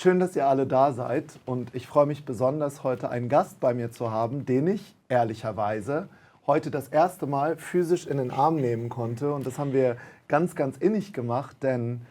Schön, dass ihr alle da seid und ich freue mich besonders, heute einen Gast bei mir zu haben, den ich ehrlicherweise heute das erste Mal physisch in den Arm nehmen konnte und das haben wir ganz, ganz innig gemacht, denn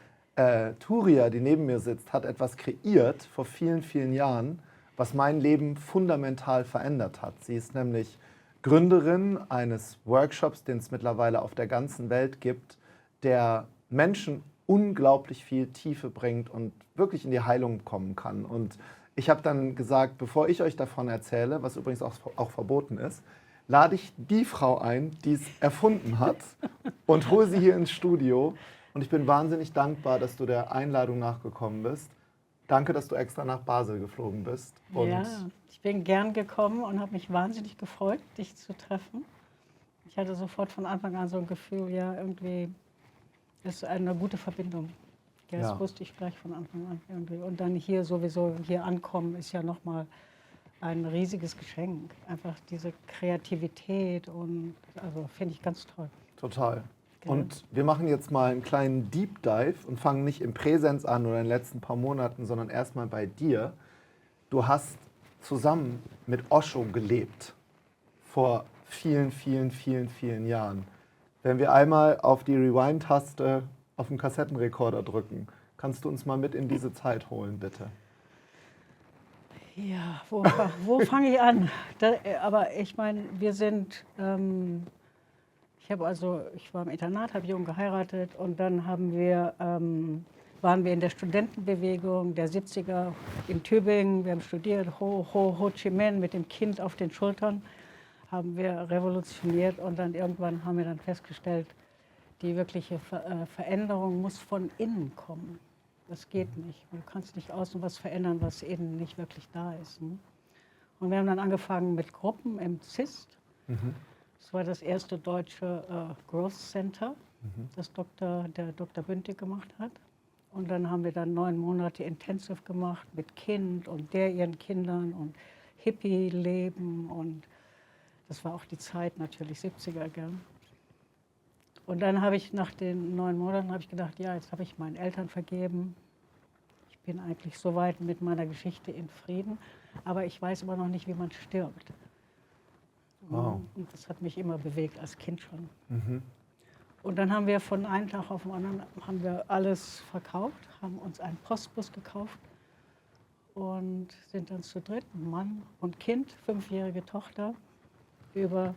Turia, die neben mir sitzt, hat etwas kreiert vor vielen, vielen Jahren, was mein Leben fundamental verändert hat. Sie ist nämlich Gründerin eines Workshops, den es mittlerweile auf der ganzen Welt gibt, der Menschen unglaublich viel Tiefe bringt und wirklich in die Heilung kommen kann. Und ich habe dann gesagt, bevor ich euch davon erzähle, was übrigens auch verboten ist, lade ich die Frau ein, die es erfunden hat und hole sie hier ins Studio. Und ich bin wahnsinnig dankbar, dass du der Einladung nachgekommen bist. Danke, dass du extra nach Basel geflogen bist. Und ja, ich bin gern gekommen und habe mich wahnsinnig gefreut, dich zu treffen. Ich hatte sofort von Anfang an so ein Gefühl, ja, irgendwie ist eine gute Verbindung. Ja, das wusste ich gleich von Anfang an irgendwie. Und dann hier sowieso, hier ankommen, ist ja nochmal ein riesiges Geschenk. Einfach diese Kreativität und also finde ich ganz toll. total. Und wir machen jetzt mal einen kleinen Deep Dive und fangen nicht im Präsens an oder in den letzten paar Monaten, sondern erstmal bei dir. Du hast zusammen mit Osho gelebt vor vielen, vielen, vielen, vielen Jahren. Wenn wir einmal auf die Rewind-Taste auf dem Kassettenrekorder drücken, kannst du uns mal mit in diese Zeit holen, bitte? Ja, wo fange ich an? Aber ich meine, wir sind... ich war im Internat, habe jung geheiratet und dann waren wir in der Studentenbewegung der 70er in Tübingen. Wir haben studiert, Ho Chi Minh mit dem Kind auf den Schultern, haben wir revolutioniert und dann irgendwann haben wir dann festgestellt, die wirkliche Veränderung muss von innen kommen. Das geht nicht. Du kannst nicht außen was verändern, was innen nicht wirklich da ist. Ne? Und wir haben dann angefangen mit Gruppen im ZIST. Das war das erste deutsche Growth Center, das der Dr. Bündig gemacht hat. Und dann haben wir dann 9 Monate Intensive gemacht mit Kind und ihren Kindern und Hippie-Leben. Und das war auch die Zeit natürlich, 70er, gell? Und dann habe ich nach den 9 Monaten gedacht, ja, jetzt habe ich meinen Eltern vergeben. Ich bin eigentlich soweit mit meiner Geschichte in Frieden. Aber ich weiß immer noch nicht, wie man stirbt. Wow. Und das hat mich immer bewegt, als Kind schon. Und dann haben wir von einem Tag auf den anderen alles verkauft, haben uns einen Postbus gekauft und sind dann zu dritt, Mann und Kind, 5-jährige Tochter, über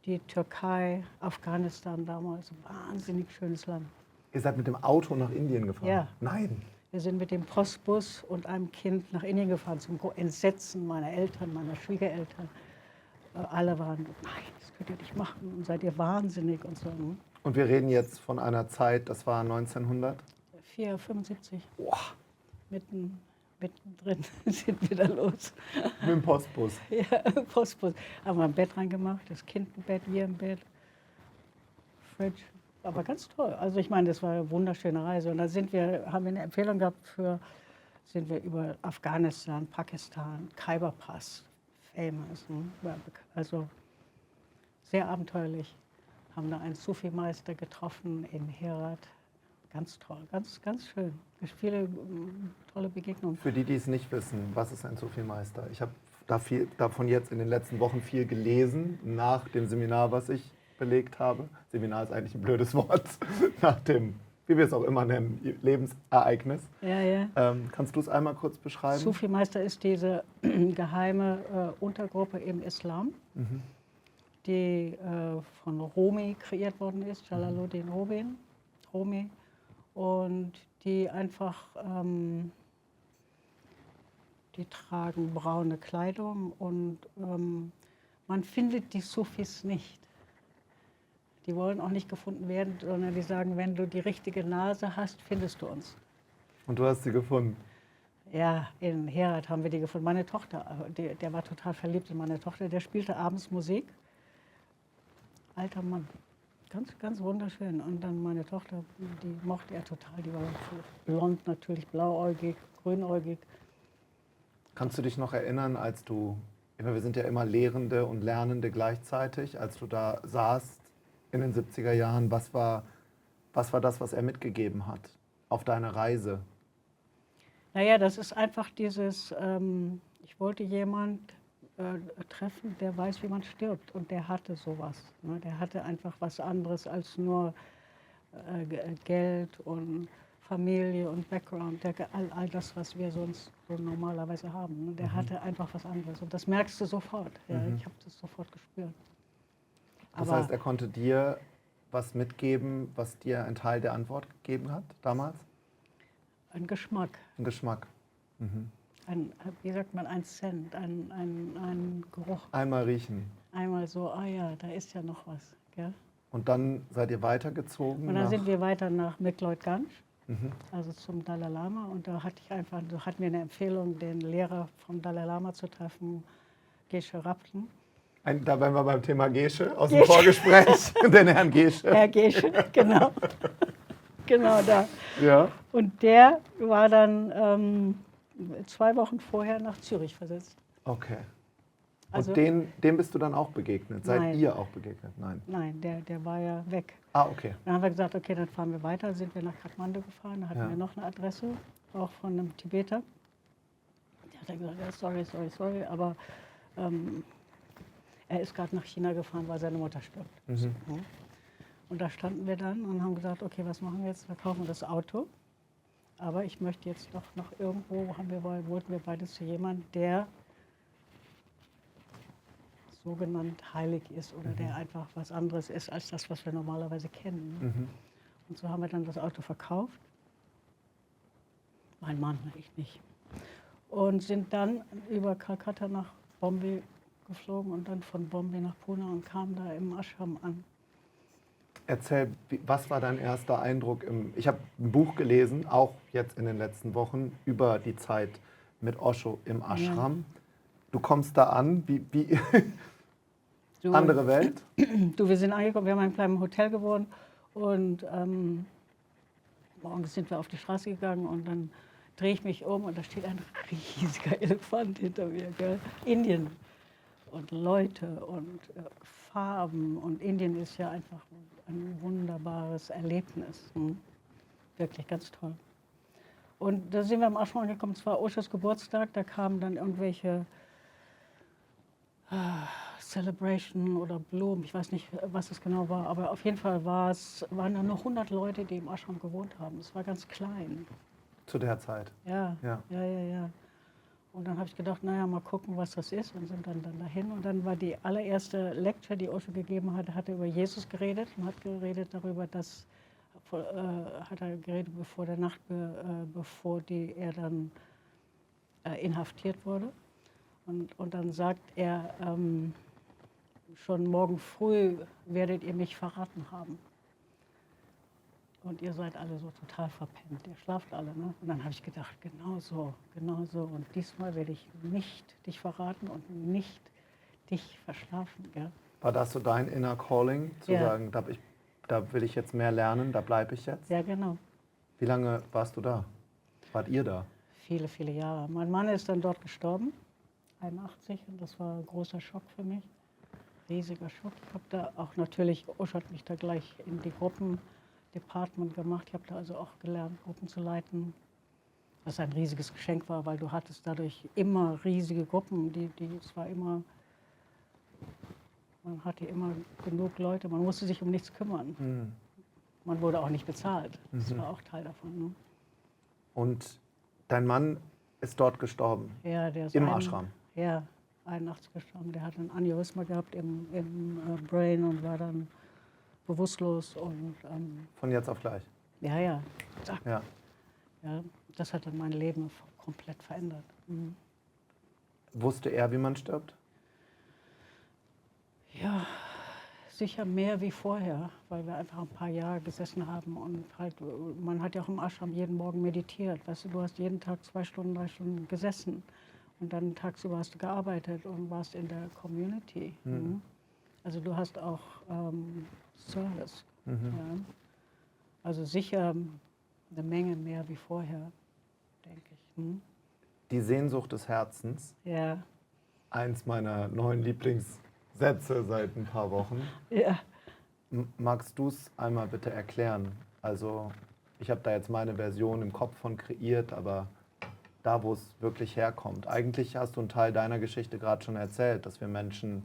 die Türkei, Afghanistan damals. Wahnsinnig schönes Land. Ihr seid mit dem Auto nach Indien gefahren? Ja. Nein. Wir sind mit dem Postbus und einem Kind nach Indien gefahren, zum Entsetzen meiner Eltern, meiner Schwiegereltern. Alle waren, nein, das könnt ihr nicht machen und seid ihr wahnsinnig und so. Ne? Und wir reden jetzt von einer Zeit, das war 1900? 75. Boah. Mittendrin sind wir da los. Mit dem Postbus? Ja, Postbus. Haben wir ein Bett reingemacht, das Kind im Bett, wir im Bett, Fridge. Aber ganz toll. Also ich meine, das war eine wunderschöne Reise. Und da haben wir eine Empfehlung gehabt sind wir über Afghanistan, Pakistan, Khyber Pass, famous. Ne? Also sehr abenteuerlich. Haben da einen Sufi-Meister getroffen in Herat. Ganz toll, ganz, ganz schön. Viele tolle Begegnungen. Für die, die es nicht wissen, was ist ein Sufi-Meister? Ich habe davon jetzt in den letzten Wochen viel gelesen, nach dem Seminar, was ich belegt habe. Seminar ist eigentlich ein blödes Wort. Nach dem, wie wir es auch immer nennen, Lebensereignis. Ja, ja. Kannst du es einmal kurz beschreiben? Sufi-Meister ist diese geheime Untergruppe im Islam, die von Rumi kreiert worden ist, Jalaluddin Rumi. Und die einfach, die tragen braune Kleidung und man findet die Sufis nicht. Die wollen auch nicht gefunden werden, sondern die sagen, wenn du die richtige Nase hast, findest du uns. Und du hast sie gefunden? Ja, in Herat haben wir die gefunden. Meine Tochter, der war total verliebt in meine Tochter, der spielte abends Musik. Alter Mann. Ganz, ganz wunderschön. Und dann meine Tochter, die mochte er total. Die war blond natürlich, blauäugig, grünäugig. Kannst du dich noch erinnern, als wir sind ja immer Lehrende und Lernende gleichzeitig, als du da saßt in den 70er Jahren, was war das, was er mitgegeben hat auf deiner Reise? Naja, das ist einfach dieses, ich wollte jemand treffen, der weiß, wie man stirbt. Und der hatte sowas. Ne? Der hatte einfach was anderes als nur Geld und Familie und Background, all das, was wir sonst so normalerweise haben. Ne? Der hatte einfach was anderes. Und das merkst du sofort. Ja? Ich habe das sofort gespürt. Das heißt, er konnte dir was mitgeben, was dir ein Teil der Antwort gegeben hat damals? Ein Geschmack. Ein Geschmack. Wie sagt man, ein Cent, ein Geruch. Einmal riechen. Einmal so, ah ja, da ist ja noch was. Gell? Und dann seid ihr weitergezogen? Und dann sind wir weiter nach Mekloj Ganj, also zum Dalai Lama. Und da hatten wir eine Empfehlung, den Lehrer vom Dalai Lama zu treffen, Geshe Rabten. Da wären wir beim Thema Geshe aus dem Vorgespräch, den Herrn Geshe. Herr Geshe, genau. Genau da. Ja. Und der war dann 2 Wochen vorher nach Zürich versetzt. Okay. Also, und dem bist du dann auch begegnet? Seid Nein. ihr auch begegnet? Nein. Nein, der war ja weg. Ah, okay. Dann haben wir gesagt, okay, dann fahren wir weiter. Sind wir nach Kathmandu gefahren. Da hatten Ja. wir noch eine Adresse, auch von einem Tibeter. Der hat dann gesagt, ja, sorry, aber er ist gerade nach China gefahren, weil seine Mutter stirbt. Ja. Und da standen wir dann und haben gesagt, okay, was machen wir jetzt? Wir kaufen das Auto. Aber ich möchte jetzt doch noch irgendwo, wollten wir beide zu jemandem, der sogenannt heilig ist oder der einfach was anderes ist als das, was wir normalerweise kennen. Und so haben wir dann das Auto verkauft. Mein Mann, ich nicht. Und sind dann über Kalkutta nach Bombay geflogen und dann von Bombay nach Pune und kamen da im Ashram an. Erzähl, was war dein erster Eindruck? Ich habe ein Buch gelesen, auch jetzt in den letzten Wochen, über die Zeit mit Osho im Ashram. Ja. Du kommst da an, wie andere Welt? Du, wir sind angekommen, wir haben in einem kleinen Hotel gewohnt und morgens sind wir auf die Straße gegangen und dann drehe ich mich um und da steht ein riesiger Elefant hinter mir, gell? Indien. Und Leute und Farben und Indien ist ja einfach ein wunderbares Erlebnis. Wirklich ganz toll. Und da sind wir am Ashram angekommen, es war Oshos Geburtstag, da kamen dann irgendwelche Celebration oder Blumen, ich weiß nicht, was es genau war, aber auf jeden Fall waren da nur 100 Leute, die im Ashram gewohnt haben. Es war ganz klein. Zu der Zeit? Ja. Und dann habe ich gedacht, naja, mal gucken, was das ist und sind dann dahin. Und dann war die allererste Lecture, die Osho gegeben hat, hat er über Jesus geredet und hat geredet darüber, hat er geredet bevor der Nacht, bevor er dann inhaftiert wurde. Und dann sagt er, schon morgen früh werdet ihr mich verraten haben. Und ihr seid alle so total verpennt, ihr schlaft alle. Ne? Und dann habe ich gedacht, genau so. Und diesmal werde ich nicht dich verraten und nicht dich verschlafen. Gell? War das so dein inner Calling, zu sagen, da will ich jetzt mehr lernen, da bleibe ich jetzt? Ja, genau. Wie lange warst du da? Wart ihr da? Viele, viele Jahre. Mein Mann ist dann dort gestorben, 81, und das war ein großer Schock für mich. Riesiger Schock. Ich habe da auch natürlich, Osho hat mich da gleich in die Gruppendepartment gemacht. Ich habe da also auch gelernt, Gruppen zu leiten. Was ein riesiges Geschenk war, weil du hattest dadurch immer riesige Gruppen. Man hatte immer genug Leute, man musste sich um nichts kümmern. Man wurde auch nicht bezahlt. Das war auch Teil davon. Ne? Und dein Mann ist dort gestorben? Ja, der ist im Ashram? Ja, 81 gestorben. Der hat ein Aneurysma gehabt im Brain und war dann bewusstlos. Und, von jetzt auf gleich? Ja. Zack. Ja. Ja, das hat dann mein Leben komplett verändert. Wusste er, wie man stirbt? Ja, sicher mehr wie vorher, weil wir einfach ein paar Jahre gesessen haben und halt, man hat ja auch im Ashram jeden Morgen meditiert. Weißt du hast jeden Tag 2 Stunden, 3 Stunden gesessen und dann tagsüber hast du gearbeitet und warst in der Community. Also du hast auch Service. Ja. Also sicher eine Menge mehr wie vorher, denke ich. Die Sehnsucht des Herzens. Ja. Eins meiner neuen Lieblingssätze seit ein paar Wochen. Ja. Magst du es einmal bitte erklären? Also ich habe da jetzt meine Version im Kopf von kreiert, aber da, wo es wirklich herkommt. Eigentlich hast du einen Teil deiner Geschichte gerade schon erzählt, dass wir Menschen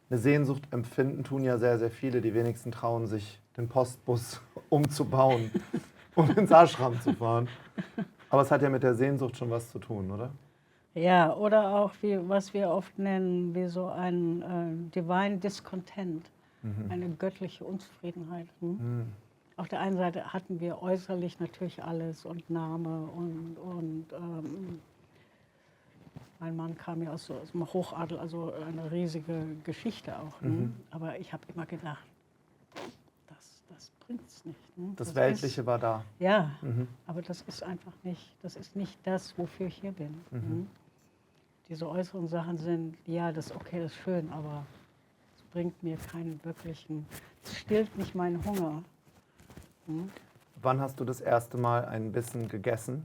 eine Sehnsucht empfinden, tun ja sehr, sehr viele. Die wenigsten trauen sich, den Postbus umzubauen, um ins Ashram zu fahren. Aber es hat ja mit der Sehnsucht schon was zu tun, oder? Ja, oder auch, was wir oft nennen, wie so ein Divine Discontent, eine göttliche Unzufriedenheit. Auf der einen Seite hatten wir äußerlich natürlich alles und Name und mein Mann kam ja aus dem Hochadel, also eine riesige Geschichte auch. Aber ich habe immer gedacht, das bringt es nicht. Das Weltliche war da. Ja, aber das ist einfach nicht, das ist nicht das, wofür ich hier bin. Diese äußeren Sachen sind, ja, das ist okay, das ist schön, aber es bringt mir keinen wirklichen, es stillt nicht meinen Hunger. Wann hast du das erste Mal ein Bissen gegessen?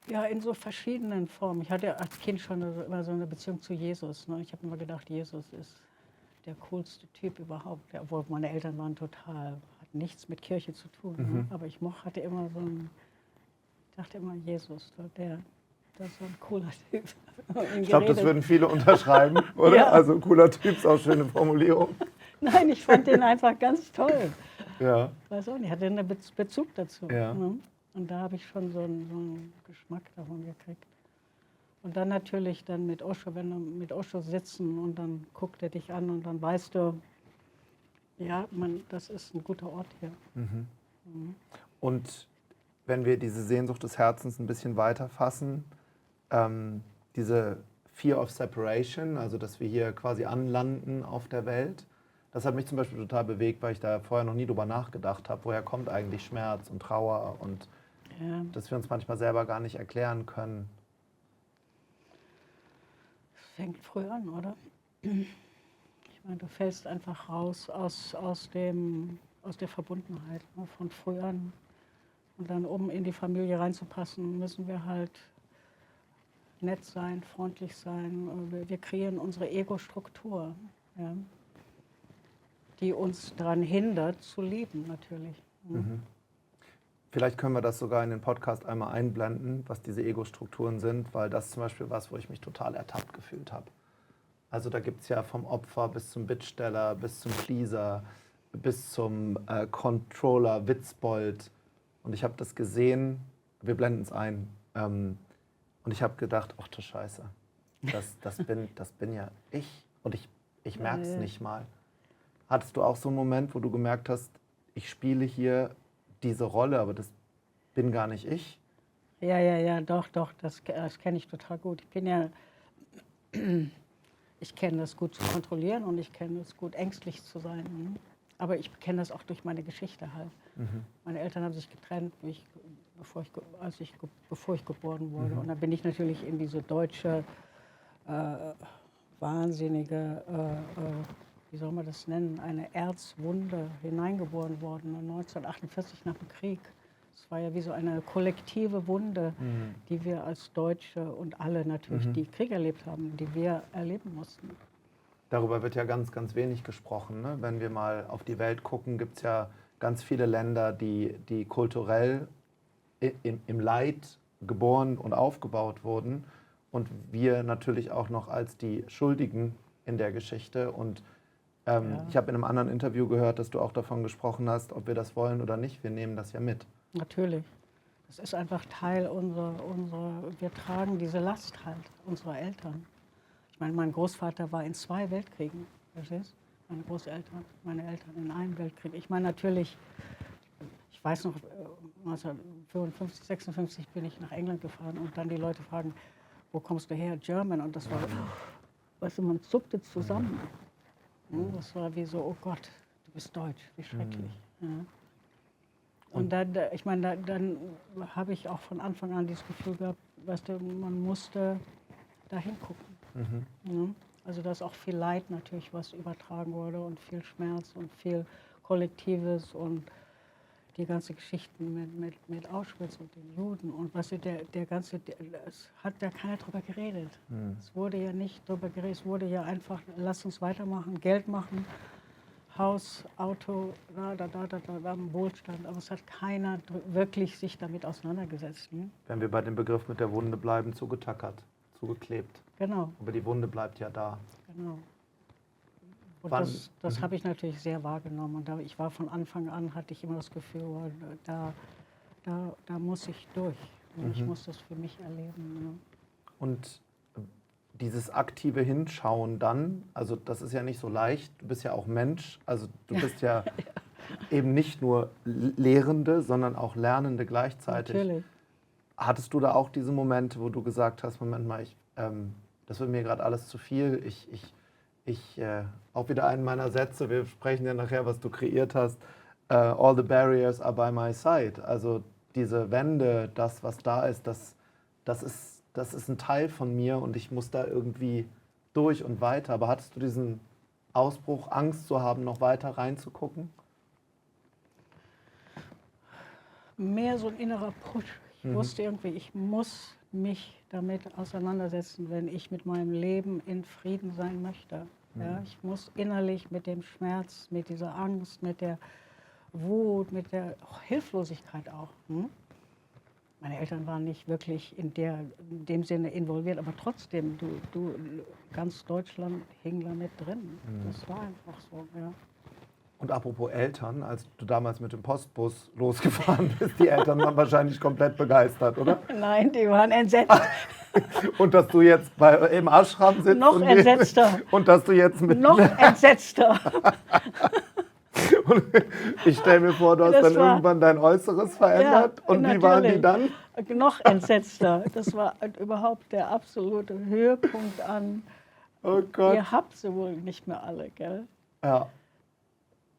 Ja, in so verschiedenen Formen. Ich hatte als Kind schon immer so eine Beziehung zu Jesus. Ne? Ich habe immer gedacht, Jesus ist der coolste Typ überhaupt. Obwohl meine Eltern waren total, hat nichts mit Kirche zu tun. Ne? Aber ich hatte immer ich dachte immer, Jesus, das ist so ein cooler Typ. Ich glaube, das würden viele unterschreiben, oder? Ja. Also cooler Typ ist auch eine schöne Formulierung. Nein, ich fand den einfach ganz toll. Ja. Weiß auch nicht, hatte einen Bezug dazu. Ja. Ne? Und da habe ich schon so einen Geschmack davon gekriegt. Und dann natürlich dann mit Osho, wenn wir mit Osho sitzen und dann guckt er dich an und dann weißt du, ja, das ist ein guter Ort hier. Und wenn wir diese Sehnsucht des Herzens ein bisschen weiter fassen, diese Fear of Separation, also dass wir hier quasi anlanden auf der Welt, das hat mich zum Beispiel total bewegt, weil ich da vorher noch nie drüber nachgedacht habe, woher kommt eigentlich Schmerz und Trauer und dass wir uns manchmal selber gar nicht erklären können. Das fängt früh an, oder? Ich meine, du fällst einfach raus aus der Verbundenheit, ne, von früh an. Und dann, um in die Familie reinzupassen, müssen wir halt nett sein, freundlich sein. Wir kreieren unsere Ego-Struktur, ja, die uns daran hindert, zu lieben natürlich. Vielleicht können wir das sogar in den Podcast einmal einblenden, was diese Ego-Strukturen sind, weil das zum Beispiel was, wo ich mich total ertappt gefühlt habe. Also da gibt es ja vom Opfer bis zum Bittsteller, bis zum Pleaser, bis zum Controller, Witzbold. Und ich habe das gesehen, wir blenden es ein, und ich habe gedacht, ach du Scheiße, das bin ja ich und ich merke es nicht mal. Hattest du auch so einen Moment, wo du gemerkt hast, ich spiele hier diese Rolle, aber das bin gar nicht ich? Ja, doch, das kenne ich total gut. Ich kenne das gut zu kontrollieren und ich kenne es gut, ängstlich zu sein. Ne? Aber ich kenne das auch durch meine Geschichte halt. Meine Eltern haben sich getrennt, bevor ich geboren wurde. Und dann bin ich natürlich in diese deutsche, wahnsinnige, wie soll man das nennen, eine Erzwunde hineingeboren worden, 1948 nach dem Krieg. Es war ja wie so eine kollektive Wunde, die wir als Deutsche und alle natürlich, die Krieg erlebt haben, die wir erleben mussten. Darüber wird ja ganz, ganz wenig gesprochen. Ne? Wenn wir mal auf die Welt gucken, gibt es ja ganz viele Länder, die kulturell im Leid geboren und aufgebaut wurden. Und wir natürlich auch noch als die Schuldigen in der Geschichte. Und ich habe in einem anderen Interview gehört, dass du auch davon gesprochen hast, ob wir das wollen oder nicht. Wir nehmen das ja mit. Natürlich. Das ist einfach Teil wir tragen diese Last halt, unserer Eltern. Ich meine, mein Großvater war in 2 Weltkriegen, verstehst du? Meine Großeltern, meine Eltern in einem Weltkrieg. Ich meine natürlich, ich weiß noch, 1955, 56 bin ich nach England gefahren und dann die Leute fragen, wo kommst du her? German. Und das war, weißt du, man zuckte zusammen. Das war wie so, oh Gott, du bist deutsch, wie schrecklich. Ja. Und dann, ich meine, dann habe ich auch von Anfang an dieses Gefühl gehabt, weißt du, man musste da hingucken. Ja. Also dass auch viel Leid natürlich, was übertragen wurde und viel Schmerz und viel Kollektives und die ganze Geschichten mit Auschwitz und den Juden und was es hat ja keiner drüber geredet. Es wurde ja nicht drüber geredet, es wurde ja einfach, lass uns weitermachen, Geld machen, Haus, Auto, da, Wohlstand, aber es hat keiner wirklich sich damit auseinandergesetzt. Ne? Wenn wir bei dem Begriff mit der Wunde bleiben, zugetackert, zugeklebt. Genau, Aber die Wunde bleibt ja da. genau. Und Wann- das habe ich natürlich sehr wahrgenommen. Und ich war von Anfang an, hatte ich immer das Gefühl, oh, da muss ich durch. Ich muss das für mich erleben. Ne? Und dieses aktive Hinschauen dann, also das ist ja nicht so leicht, du bist ja auch Mensch, also du bist ja eben nicht nur Lehrende, sondern auch Lernende gleichzeitig. Natürlich. Hattest du da auch diese Momente, wo du gesagt hast, Moment mal, das wird mir gerade alles zu viel, auch wieder einen meiner Sätze, wir sprechen ja nachher, was du kreiert hast, all the barriers are by my side, also diese Wände, das, was da ist, das ist ein Teil von mir und ich muss da irgendwie durch und weiter. Aber hattest du diesen Ausbruch, Angst zu haben, noch weiter reinzugucken? Mehr so ein innerer Push. Ich wusste irgendwie, ich muss mich damit auseinandersetzen, wenn ich mit meinem Leben in Frieden sein möchte. Ja, ich muss innerlich mit dem Schmerz, mit dieser Angst, mit der Wut, mit der Hilflosigkeit auch. Meine Eltern waren nicht wirklich in dem Sinne involviert, aber trotzdem, ganz Deutschland hing da mit drin. Das war einfach so, ja. Und apropos Eltern, als du damals mit dem Postbus losgefahren bist, die Eltern waren wahrscheinlich komplett begeistert, oder? Nein, die waren entsetzt. Und dass du jetzt im Ashram sitzt. Noch entsetzter. Und dass du jetzt mit... Noch entsetzter. Und ich stelle mir vor, du hast Das dann war- irgendwann dein Äußeres verändert. Ja, und wie waren die natürlich. dann? Noch entsetzter. Das war überhaupt der absolute Höhepunkt an, Oh Gott. ihr habt sie wohl nicht mehr alle, gell? Ja.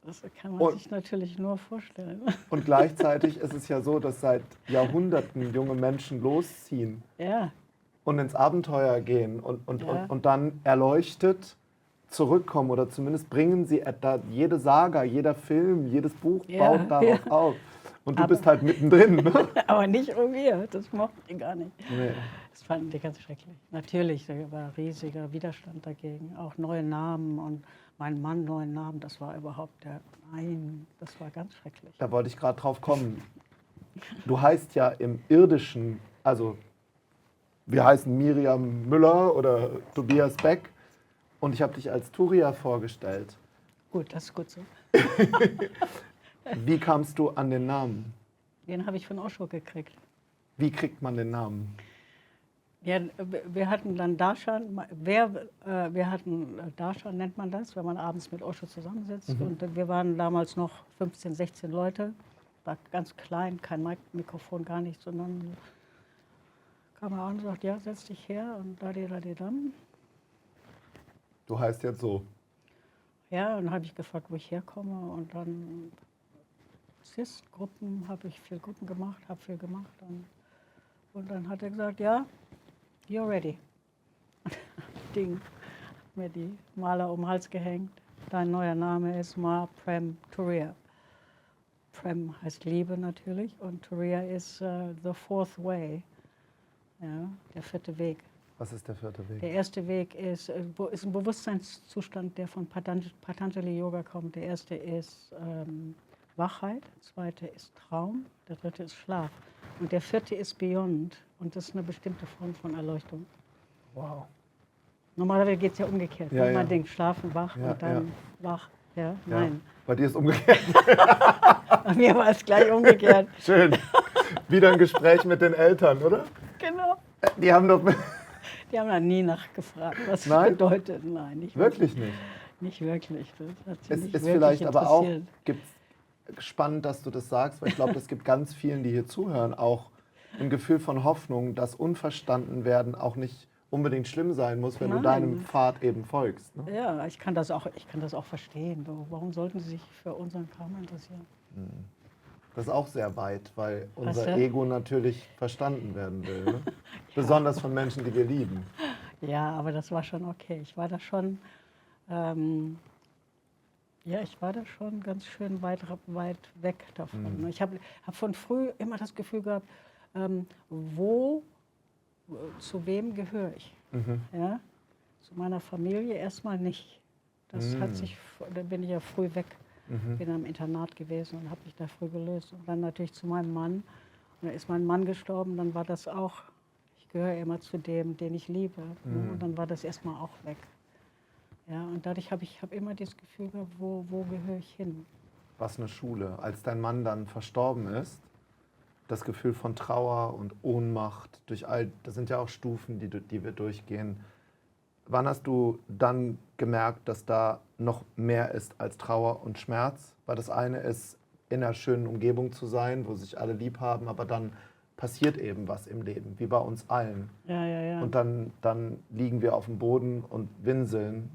Das kann man Und- sich natürlich nur vorstellen. Und gleichzeitig ist es ja so, dass seit Jahrhunderten junge Menschen losziehen Ja, und ins Abenteuer gehen Ja. und dann erleuchtet zurückkommen oder zumindest bringen sie jede Saga, jeder Film, jedes Buch Ja, baut darauf ja. auf. Und du Aber- bist halt mittendrin. Ne? aber nicht wir, das mochten die gar nicht. Nee. Das fanden die ganz schrecklich. Natürlich, da war riesiger Widerstand dagegen. Auch neue Namen und mein Mann neuen Namen, das war überhaupt nein, das war ganz schrecklich. Da wollte ich gerade drauf kommen. Du heißt ja im Irdischen, also wir heißen Miriam Müller oder Tobias Beck und ich habe dich als Turia vorgestellt. Gut, das ist gut so. Wie kamst du an den Namen? Den habe ich von Osho gekriegt. Wie kriegt man den Namen? Ja, wir hatten dann Darshan, wir hatten Darshan nennt man das, wenn man abends mit Osho zusammensitzt. Und wir waren damals noch 15, 16 Leute, war ganz klein, kein Mikrofon, gar nichts. Und dann kam er an und sagt, ja, setz dich her und da-di-da-di-dam. Du heißt jetzt so. Ja, und dann habe ich gefragt, wo ich herkomme. Und dann CIS-Gruppen, habe ich viel Gruppen gemacht, habe viel gemacht. Und dann hat er gesagt, ja, you're ready. Ding, hat mir die Maler um den Hals gehängt. Dein neuer Name ist Ma Prem Turiya. Prem heißt Liebe natürlich und Turiya ist the fourth way, ja, der vierte Weg. Was ist der vierte Weg? Der erste Weg ist ein Bewusstseinszustand, der von Patanjali Yoga kommt. Der erste ist Wachheit, der zweite ist Traum, der dritte ist Schlaf. Und der vierte ist Beyond und das ist eine bestimmte Form von Erleuchtung. Wow. Normalerweise geht es ja umgekehrt. Ja, Man ja. denkt schlafen, wach Ja, und dann wach. Ja, Ja. nein. Bei dir ist umgekehrt. Bei mir war es gleich umgekehrt. Schön. Wieder ein Gespräch mit den Eltern, oder? Genau. Die haben doch... Die haben da nie nachgefragt, was Nein? es bedeutet. Nein, nicht Wirklich nicht. Nicht wirklich. Das hat sie Es nicht ist wirklich vielleicht aber auch interessiert. spannend, dass du das sagst, weil ich glaube, es gibt ganz vielen, die hier zuhören, auch ein Gefühl von Hoffnung, dass unverstanden werden auch nicht unbedingt schlimm sein muss, wenn du Nein. deinem Pfad eben folgst. Ne? Ja, ich kann das auch verstehen. Warum sollten sie sich für unseren Karma interessieren? Das ist auch sehr weit, weil unser du? Ego natürlich verstanden werden will. Ne? Besonders von Menschen, die wir lieben. Ja, aber das war schon okay. Ich war da schon, ich war da schon ganz schön weit weg davon. Ich habe von früh immer das Gefühl gehabt, zu wem gehöre ich? Ja? Zu meiner Familie erstmal nicht. Da bin ich ja früh weg. Bin am Internat gewesen und habe mich da früh gelöst. Und dann natürlich zu meinem Mann. Und dann ist mein Mann gestorben, dann war das auch, ich gehöre immer zu dem, den ich liebe. Ne? Und dann war das erstmal auch weg. Ja, und dadurch habe ich immer dieses Gefühl gehabt, wo gehöre ich hin? Was eine Schule. Als dein Mann dann verstorben ist, das Gefühl von Trauer und Ohnmacht, das sind ja auch Stufen, die wir durchgehen. Wann hast du dann gemerkt, dass da noch mehr ist als Trauer und Schmerz? Weil das eine ist, in einer schönen Umgebung zu sein, wo sich alle lieb haben, aber dann passiert eben was im Leben, wie bei uns allen. Ja. Und dann liegen wir auf dem Boden und winseln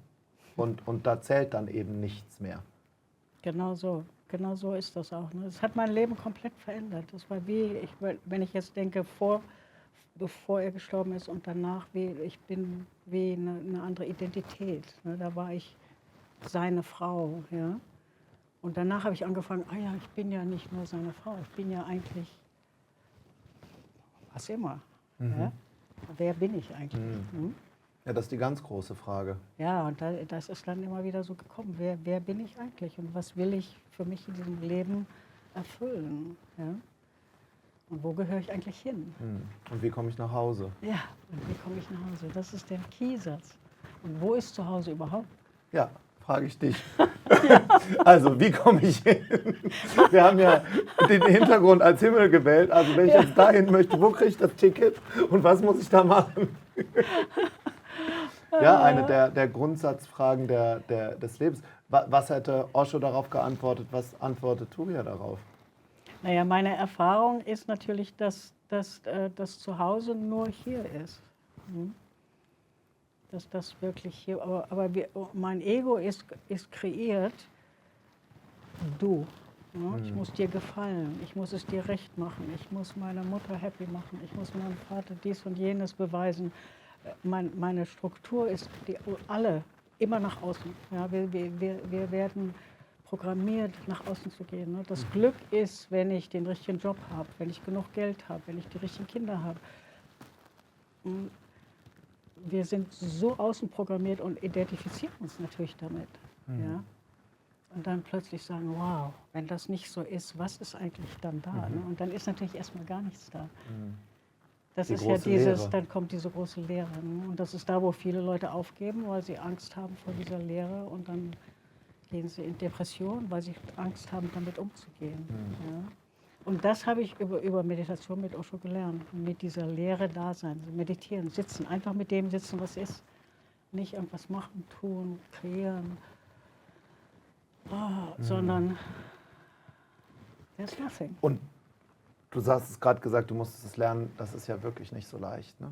und da zählt dann eben nichts mehr. Genau so ist das auch. Ne? Das hat mein Leben komplett verändert. Das war wenn ich jetzt denke, bevor er gestorben ist und danach, ich bin wie eine andere Identität. Ne? Da war ich seine Frau. Ja? Und danach habe ich angefangen, ich bin ja nicht nur seine Frau, ich bin ja eigentlich was immer. Ja? Wer bin ich eigentlich? Hm? Ja, das ist die ganz große Frage. Ja, und das ist dann immer wieder so gekommen. Wer bin ich eigentlich und was will ich für mich in diesem Leben erfüllen? Ja? Und wo gehöre ich eigentlich hin? Und wie komme ich nach Hause? Ja, und wie komme ich nach Hause? Das ist der Keysatz. Und wo ist zu Hause überhaupt? Ja, frage ich dich. Also, wie komme ich hin? Wir haben ja den Hintergrund als Himmel gewählt. Also, wenn ich jetzt dahin möchte, wo kriege ich das Ticket und was muss ich da machen? Ja, eine der Grundsatzfragen des Lebens. Was hätte Osho darauf geantwortet? Was antwortet Turia darauf? Naja, meine Erfahrung ist natürlich, dass das Zuhause nur hier ist. Dass das wirklich hier, aber mein Ego ist kreiert, du. Ne? Ich muss dir gefallen, ich muss es dir recht machen, ich muss meiner Mutter happy machen, ich muss meinem Vater dies und jenes beweisen. Meine Struktur ist alle immer nach außen. Ja, wir werden programmiert, nach außen zu gehen. Ne? Das Glück ist, wenn ich den richtigen Job habe, wenn ich genug Geld habe, wenn ich die richtigen Kinder habe. Wir sind so außen programmiert und identifizieren uns natürlich damit. Ja? Und dann plötzlich sagen, wow, wenn das nicht so ist, was ist eigentlich dann da? Ne? Und dann ist natürlich erstmal gar nichts da. Das ist ja Leere. dann kommt diese große Leere. Ne? Und das ist da, wo viele Leute aufgeben, weil sie Angst haben vor dieser Leere und dann gehen sie in Depression, weil sie Angst haben, damit umzugehen. Ja? Und das habe ich über Meditation mit Osho gelernt, mit dieser Leere da sein, meditieren, sitzen, einfach mit dem sitzen, was ist. Nicht irgendwas machen, tun, kreieren, sondern there's nothing. Und du hast es gerade gesagt, du musstest es lernen, das ist ja wirklich nicht so leicht. Ne?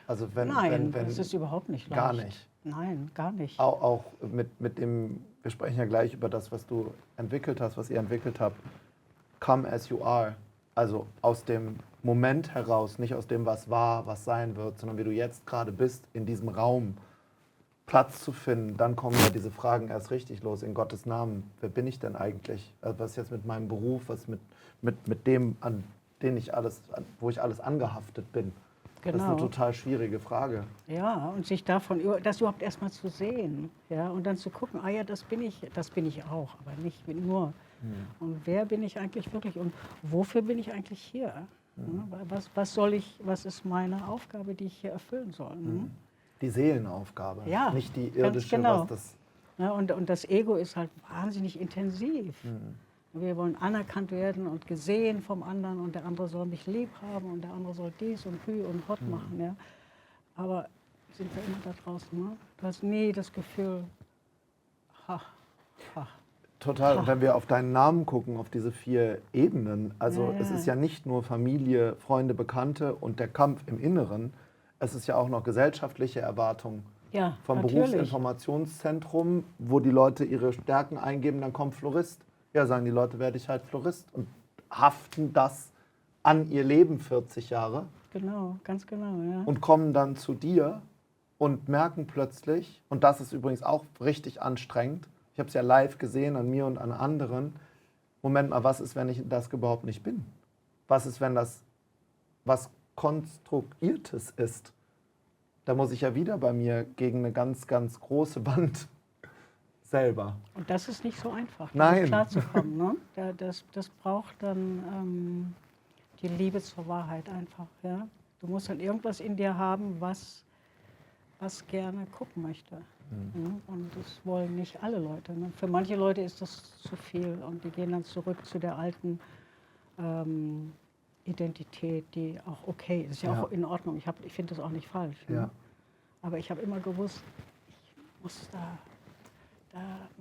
Also Nein, das ist überhaupt nicht leicht. Gar nicht. Nein, gar nicht. Auch mit dem, wir sprechen ja gleich über das, was du entwickelt hast, was ihr entwickelt habt. Come as you are. Also aus dem Moment heraus, nicht aus dem, was war, was sein wird, sondern wie du jetzt gerade bist, in diesem Raum Platz zu finden. Dann kommen ja diese Fragen erst richtig los. In Gottes Namen, wer bin ich denn eigentlich? Also was ist jetzt mit meinem Beruf, was mit dem, wo ich alles angehaftet bin? Genau. Das ist eine total schwierige Frage. Ja, und sich das überhaupt erstmal zu sehen, ja, und dann zu gucken, das bin ich auch, aber nicht nur. Und wer bin ich eigentlich wirklich und wofür bin ich eigentlich hier? Was ist meine Aufgabe, die ich hier erfüllen soll? Die Seelenaufgabe, ja, nicht die irdische, genau. was das... Ja, und das Ego ist halt wahnsinnig intensiv. Wir wollen anerkannt werden und gesehen vom anderen und der andere soll mich lieb haben und der andere soll dies und hü und hot machen. Ja. Aber sind wir immer da draußen? Ne? Du hast nie das Gefühl, Total. Und wenn wir auf deinen Namen gucken, auf diese 4 Ebenen, also es ist ja nicht nur Familie, Freunde, Bekannte und der Kampf im Inneren, es ist ja auch noch gesellschaftliche Erwartungen. Ja, vom natürlich. Berufsinformationszentrum, wo die Leute ihre Stärken eingeben, dann kommt Florist. Ja, sagen die Leute, werde ich halt Florist und haften das an ihr Leben 40 Jahre. Genau, ganz genau, ja. Und kommen dann zu dir und merken plötzlich, und das ist übrigens auch richtig anstrengend, ich habe es ja live gesehen an mir und an anderen, Moment mal, was ist, wenn ich das überhaupt nicht bin? Was ist, wenn das was Konstruiertes ist? Da muss ich ja wieder bei mir gegen eine ganz, ganz große Wand selber. Und das ist nicht so einfach, Nein. damit klarzukommen. Ne? Das braucht dann die Liebe zur Wahrheit einfach. Ja? Du musst dann irgendwas in dir haben, was gerne gucken möchte. Mhm. Und das wollen nicht alle Leute. Ne? Für manche Leute ist das zu viel und die gehen dann zurück zu der alten Identität, die auch okay ist. Ist ja auch in Ordnung. Ich finde das auch nicht falsch. Ne? Ja. Aber ich habe immer gewusst, ich muss da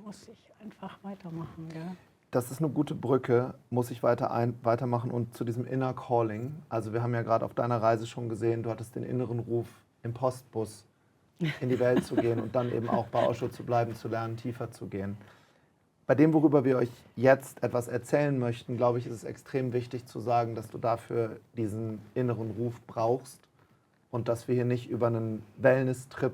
muss ich einfach weitermachen. Ja? Das ist eine gute Brücke, muss ich weitermachen und zu diesem Inner Calling. Also wir haben ja gerade auf deiner Reise schon gesehen, du hattest den inneren Ruf, im Postbus in die Welt zu gehen und dann eben auch bei Osho zu bleiben, zu lernen, tiefer zu gehen. Bei dem, worüber wir euch jetzt etwas erzählen möchten, glaube ich, ist es extrem wichtig zu sagen, dass du dafür diesen inneren Ruf brauchst und dass wir hier nicht über einen Wellness-Trip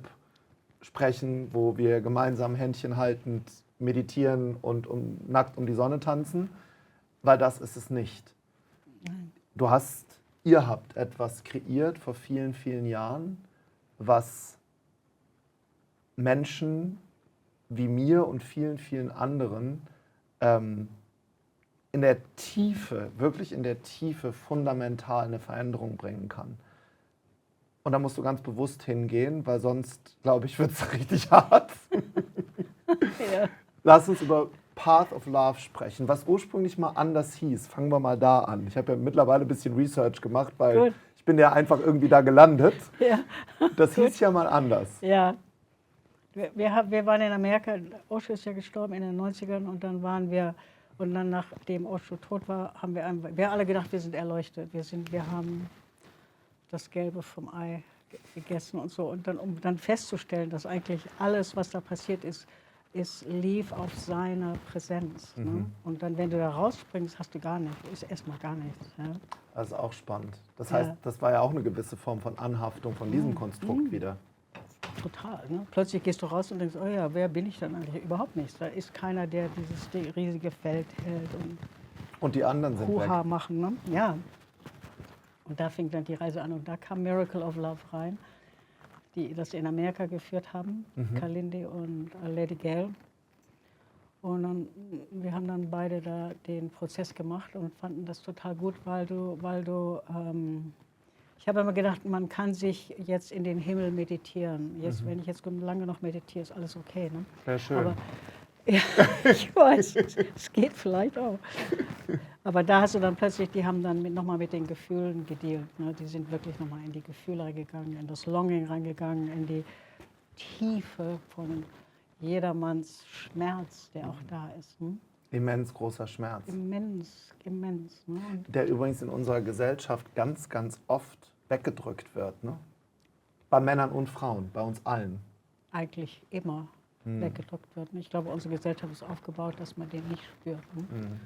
sprechen, wo wir gemeinsam Händchen haltend meditieren und nackt um die Sonne tanzen, weil das ist es nicht. Nein. Ihr habt etwas kreiert vor vielen, vielen Jahren, was Menschen wie mir und vielen, vielen anderen in der Tiefe, wirklich in der Tiefe fundamental eine Veränderung bringen kann. Und da musst du ganz bewusst hingehen, weil sonst, glaube ich, wird es richtig hart. Ja. Lass uns über Path of Love sprechen, was ursprünglich mal anders hieß. Fangen wir mal da an. Ich habe ja mittlerweile ein bisschen Research gemacht, weil Gut. ich bin ja einfach irgendwie da gelandet. Ja. Das hieß ja mal anders. Ja. Wir waren in Amerika, Osho ist ja gestorben in den 90ern und dann waren wir, und dann nachdem Osho tot war, haben wir alle gedacht, wir sind erleuchtet. Wir haben das Gelbe vom Ei gegessen und so. Und dann, um dann festzustellen, dass eigentlich alles, was da passiert ist, lief auf seiner Präsenz. Ne? Und dann, wenn du da rausspringst, hast du gar nichts, ist erstmal gar nichts. Ja? Das ist auch spannend. Das heißt, das war ja auch eine gewisse Form von Anhaftung von diesem Konstrukt wieder. Total. Ne? Plötzlich gehst du raus und denkst, oh ja, wer bin ich dann eigentlich? Überhaupt nichts. Da ist keiner, der dieses riesige Feld hält Und die anderen sind Huha weg. machen. Ne? Ja. Und da fing dann die Reise an und da kam Miracle of Love rein, die das in Amerika geführt haben, Kalindi und Lady Gail. Und dann, wir haben dann beide da den Prozess gemacht und fanden das total gut, weil du ich habe immer gedacht, man kann sich jetzt in den Himmel meditieren. Jetzt, wenn ich jetzt lange noch meditiere, ist alles okay. Ne? Sehr schön. Aber, ja, ich weiß, es geht vielleicht auch. Aber da hast du dann plötzlich, die haben dann nochmal mit den Gefühlen gedealt. Ne? Die sind wirklich nochmal in die Gefühle reingegangen, in das Longing reingegangen, in die Tiefe von jedermanns Schmerz, der auch da ist. Ne? Immens großer Schmerz. Immens, immens. Ne? Der übrigens in unserer Gesellschaft ganz, ganz oft weggedrückt wird. Ne? Bei Männern und Frauen, bei uns allen. Eigentlich immer weggedrückt wird. Ich glaube, unsere Gesellschaft ist aufgebaut, dass man den nicht spürt. Ne?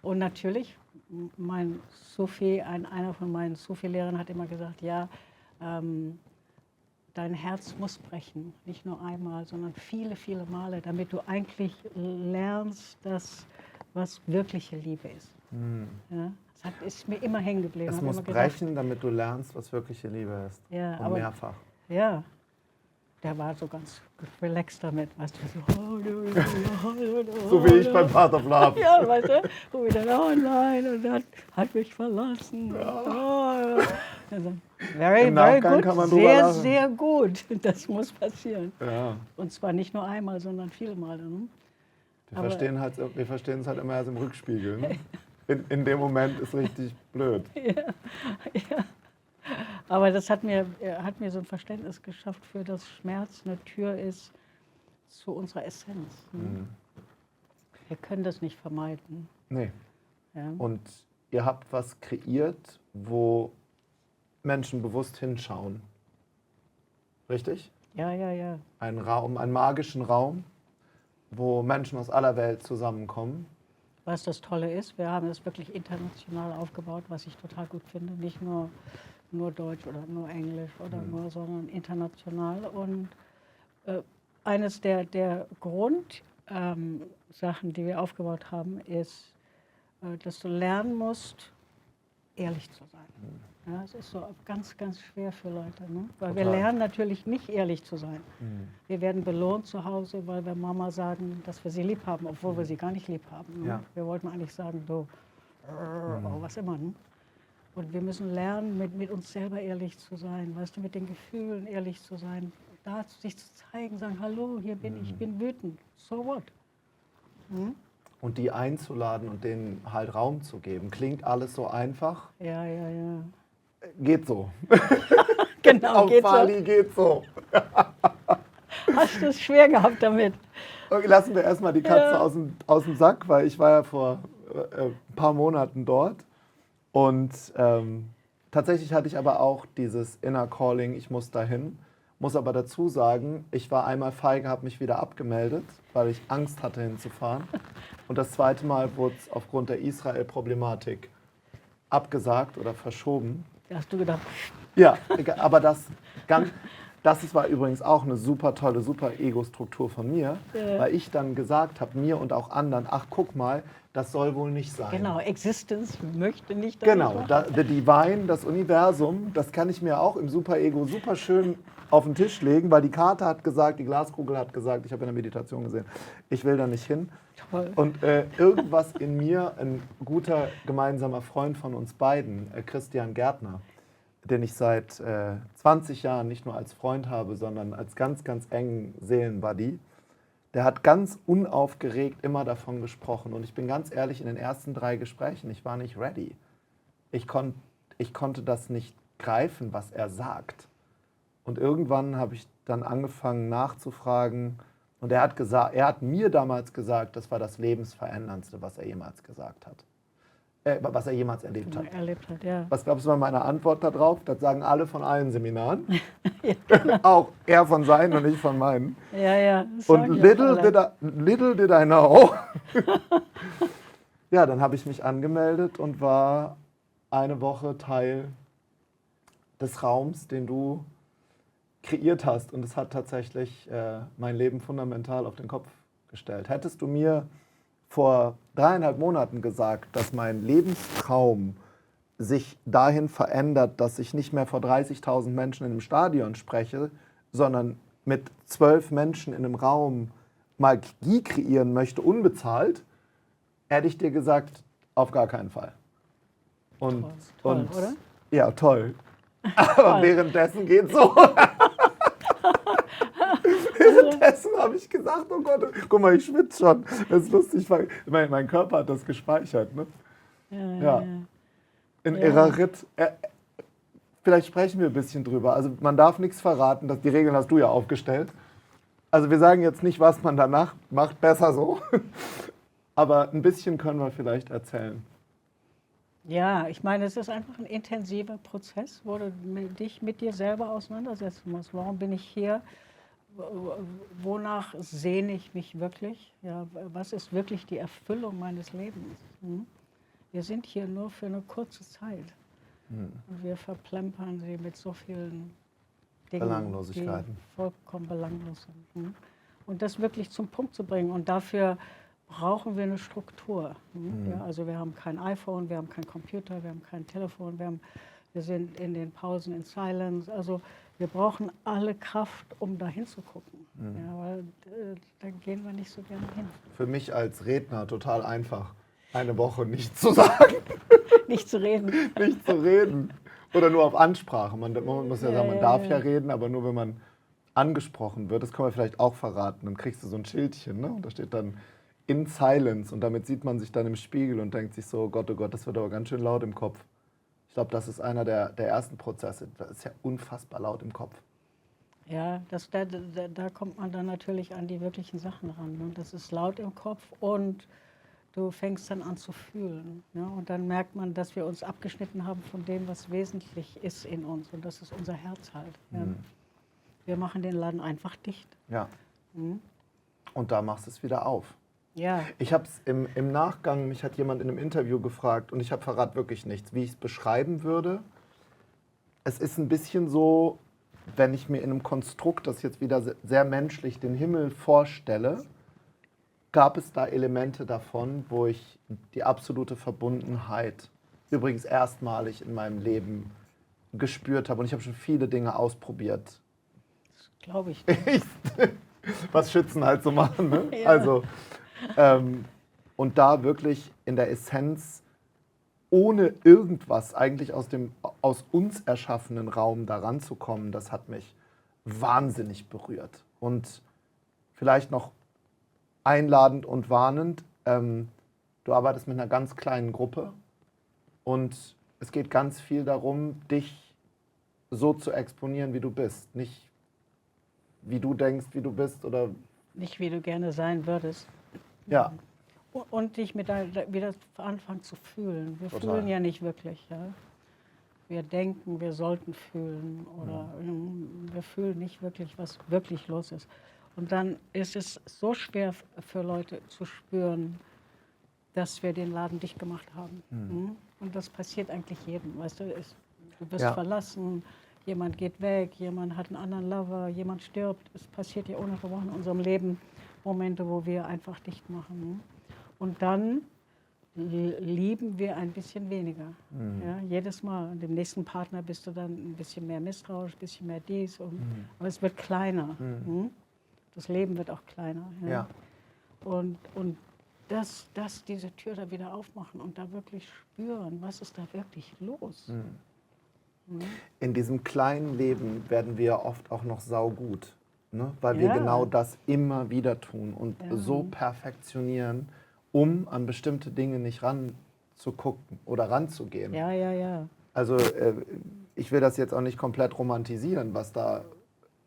Und natürlich, mein Sufi, einer von meinen Sufi-Lehrern hat immer gesagt, ja, dein Herz muss brechen, nicht nur einmal, sondern viele, viele Male, damit du eigentlich lernst, was wirkliche Liebe ist. Ja? Das ist mir immer hängen geblieben. Es Hab muss immer gedacht, brechen, damit du lernst, was wirkliche Liebe ist. Ja, Und aber- mehrfach. Ja, der war so ganz relaxed damit, weißt du, So wie ich beim Path of Love. Ja, weißt du, wo wir dann, oh nein, und er hat mich verlassen. Oh. Also, very, Im very Nachgang good, kann man drüber sehr, lachen. sehr gut. Das muss passieren. Ja. Und zwar nicht nur einmal, sondern viele Male. Ne? Wir Aber- verstehen es halt immer erst im Rückspiegel. Ne? In dem Moment ist richtig blöd. Ja. Aber das hat mir so ein Verständnis geschafft für, dass Schmerz eine Tür ist zu unserer Essenz. Ne? Wir können das nicht vermeiden. Nee. Ja? Und ihr habt was kreiert, wo Menschen bewusst hinschauen. Richtig? Ja, ja, ja. Ein Raum, einen magischen Raum, wo Menschen aus aller Welt zusammenkommen. Was das Tolle ist, wir haben es wirklich international aufgebaut, was ich total gut finde. Nicht nur Deutsch oder nur Englisch oder sondern international. Und eines der Grundsachen, die wir aufgebaut haben, ist, dass du lernen musst, ehrlich zu sein. Ja, es ist so ganz, ganz schwer für Leute, ne? Weil wir lernen natürlich nicht ehrlich zu sein. Wir werden belohnt zu Hause, weil wir Mama sagen, dass wir sie lieb haben, obwohl wir sie gar nicht lieb haben. Ne? Ja. Wir wollten eigentlich sagen, du, was immer. Ne? Und wir müssen lernen, mit uns selber ehrlich zu sein, weißt du, mit den Gefühlen ehrlich zu sein, da sich zu zeigen, sagen, hallo, hier bin ich bin wütend, so what? Und die einzuladen und denen halt Raum zu geben. Klingt alles so einfach? Ja, ja, ja. Geht so. Genau, Auf geht so. Bali geht so. Hast du es schwer gehabt damit? Okay, lassen wir erstmal die Katze aus dem Sack, weil ich war ja vor ein paar Monaten dort. Und tatsächlich hatte ich aber auch dieses Inner Calling, ich muss dahin. Muss aber dazu sagen, ich war einmal feige, habe mich wieder abgemeldet, weil ich Angst hatte hinzufahren. Und das zweite Mal wurde es aufgrund der Israel-Problematik abgesagt oder verschoben. Da hast du gedacht, Ja, aber das war übrigens auch eine super tolle, super Ego-Struktur von mir, weil ich dann gesagt habe, mir und auch anderen, ach guck mal, das soll wohl nicht sein. genau, Existence möchte nicht, dass ich Genau, mache. the Divine, das Universum, das kann ich mir auch im Super-Ego super schön auf den Tisch legen, weil die Karte hat gesagt, die Glaskugel hat gesagt, ich habe in der Meditation gesehen, ich will da nicht hin. Toll. Und irgendwas in mir, ein guter gemeinsamer Freund von uns beiden, Christian Gärtner, den ich seit 20 Jahren nicht nur als Freund habe, sondern als ganz, ganz engen Seelenbuddy, der hat ganz unaufgeregt immer davon gesprochen. Und ich bin ganz ehrlich, in den ersten 3 Gesprächen, ich war nicht ready. Ich konnte das nicht greifen, was er sagt. Und irgendwann habe ich dann angefangen nachzufragen. Und er hat mir damals gesagt, das war das Lebensveränderndste, was er jemals gesagt hat. Was er jemals erlebt hat. Erlebt hat, ja. Was glaubst du war meine Antwort darauf? Das sagen alle von allen Seminaren. Ja, genau. Auch er von seinen und ich von meinen. Ja, ja. das Und sagen ja auch little did I know. Ja, dann habe ich mich angemeldet und war eine Woche Teil des Raums, den du kreiert hast. Und es hat tatsächlich mein Leben fundamental auf den Kopf gestellt. Hättest du mir vor 3,5 Monaten gesagt, dass mein Lebenstraum sich dahin verändert, dass ich nicht mehr vor 30.000 Menschen in einem Stadion spreche, sondern mit 12 Menschen in einem Raum Magie kreieren möchte, unbezahlt, hätte ich dir gesagt, auf gar keinen Fall. Und, Toll, oder? Ja, toll. Aber währenddessen geht's so. Währenddessen habe ich gesagt, oh Gott, guck mal, ich schwitze schon. Das ist lustig, weil mein Körper hat das gespeichert. Ne? Ja. Ein irrer Ritt. Vielleicht sprechen wir ein bisschen drüber. Also man darf nichts verraten, die Regeln hast du ja aufgestellt. Also wir sagen jetzt nicht, was man danach macht, besser so. Aber ein bisschen können wir vielleicht erzählen. Ja, ich meine, es ist einfach ein intensiver Prozess, wo du dich mit dir selber auseinandersetzen musst. Warum bin ich hier? Wonach sehne ich mich wirklich? Ja, was ist wirklich die Erfüllung meines Lebens? Wir sind hier nur für eine kurze Zeit. Und wir verplempern sie mit so vielen Dingen, Belanglosigkeiten. die vollkommen belanglos sind. Und das wirklich zum Punkt zu bringen. Und dafür brauchen wir eine Struktur. Ja, also wir haben kein iPhone, wir haben keinen Computer, wir haben kein Telefon, wir sind in den Pausen in Silence. Also wir brauchen alle Kraft, um da hinzugucken. Ja, weil da gehen wir nicht so gerne hin. Für mich als Redner total einfach, eine Woche nichts zu sagen. Nicht zu reden. Nicht zu reden. Oder nur auf Ansprache. Man muss ja sagen, man darf ja reden, aber nur wenn man angesprochen wird. Das kann man vielleicht auch verraten. Dann kriegst du so ein Schildchen, ne? Und da steht dann in Silence. Und damit sieht man sich dann im Spiegel und denkt sich so, oh Gott, das wird aber ganz schön laut im Kopf. Ich glaube, das ist einer der ersten Prozesse. Das ist ja unfassbar laut im Kopf. Ja, da kommt man dann natürlich an die wirklichen Sachen ran. Ne? Das ist laut im Kopf und du fängst dann an zu fühlen. Ne? Und dann merkt man, dass wir uns abgeschnitten haben von dem, was wesentlich ist in uns. Und das ist unser Herz halt. Ja? Wir machen den Laden einfach dicht. Ja. Und da machst du es wieder auf. Ja. Ich habe es im Nachgang, mich hat jemand in einem Interview gefragt und ich habe verrate wirklich nichts, wie ich es beschreiben würde. Es ist ein bisschen so, wenn ich mir in einem Konstrukt, das jetzt wieder sehr menschlich, den Himmel vorstelle, gab es da Elemente davon, wo ich die absolute Verbundenheit, übrigens erstmalig in meinem Leben, gespürt habe. Und ich habe schon viele Dinge ausprobiert. Das glaube ich. Was Schützen halt so machen. Ne? Ja. Also, und da wirklich in der Essenz, ohne irgendwas eigentlich aus uns erschaffenen Raum da ranzukommen, das hat mich wahnsinnig berührt. Und vielleicht noch einladend und warnend, du arbeitest mit einer ganz kleinen Gruppe und es geht ganz viel darum, dich so zu exponieren, wie du bist. Nicht wie du denkst, wie du bist oder... Nicht, wie du gerne sein würdest. Ja, Und dich wieder anfangen zu fühlen. Wir Total. fühlen ja nicht wirklich. Ja? Wir denken, wir sollten fühlen oder wir fühlen nicht wirklich, was wirklich los ist. Und dann ist es so schwer für Leute zu spüren, dass wir den Laden dicht gemacht haben. Und das passiert eigentlich jedem. Weißt du, du wirst Ja. verlassen, jemand geht weg, jemand hat einen anderen Lover, jemand stirbt. Es passiert ja ununterbrochen in unserem Leben Momente, wo wir einfach dicht machen. Und dann lieben wir ein bisschen weniger. Ja, jedes Mal. Und dem nächsten Partner bist du dann ein bisschen mehr misstrauisch, ein bisschen mehr dies. Aber es wird kleiner. Das Leben wird auch kleiner. Ja. ja. Und diese Tür da wieder aufmachen und da wirklich spüren, was ist da wirklich los. In diesem kleinen Leben werden wir oft auch noch saugut, ne? Weil wir Ja. genau das immer wieder tun und so perfektionieren, um an bestimmte Dinge nicht ranzugucken oder ranzugehen. Ja, ja, ja. Also ich will das jetzt auch nicht komplett romantisieren, was da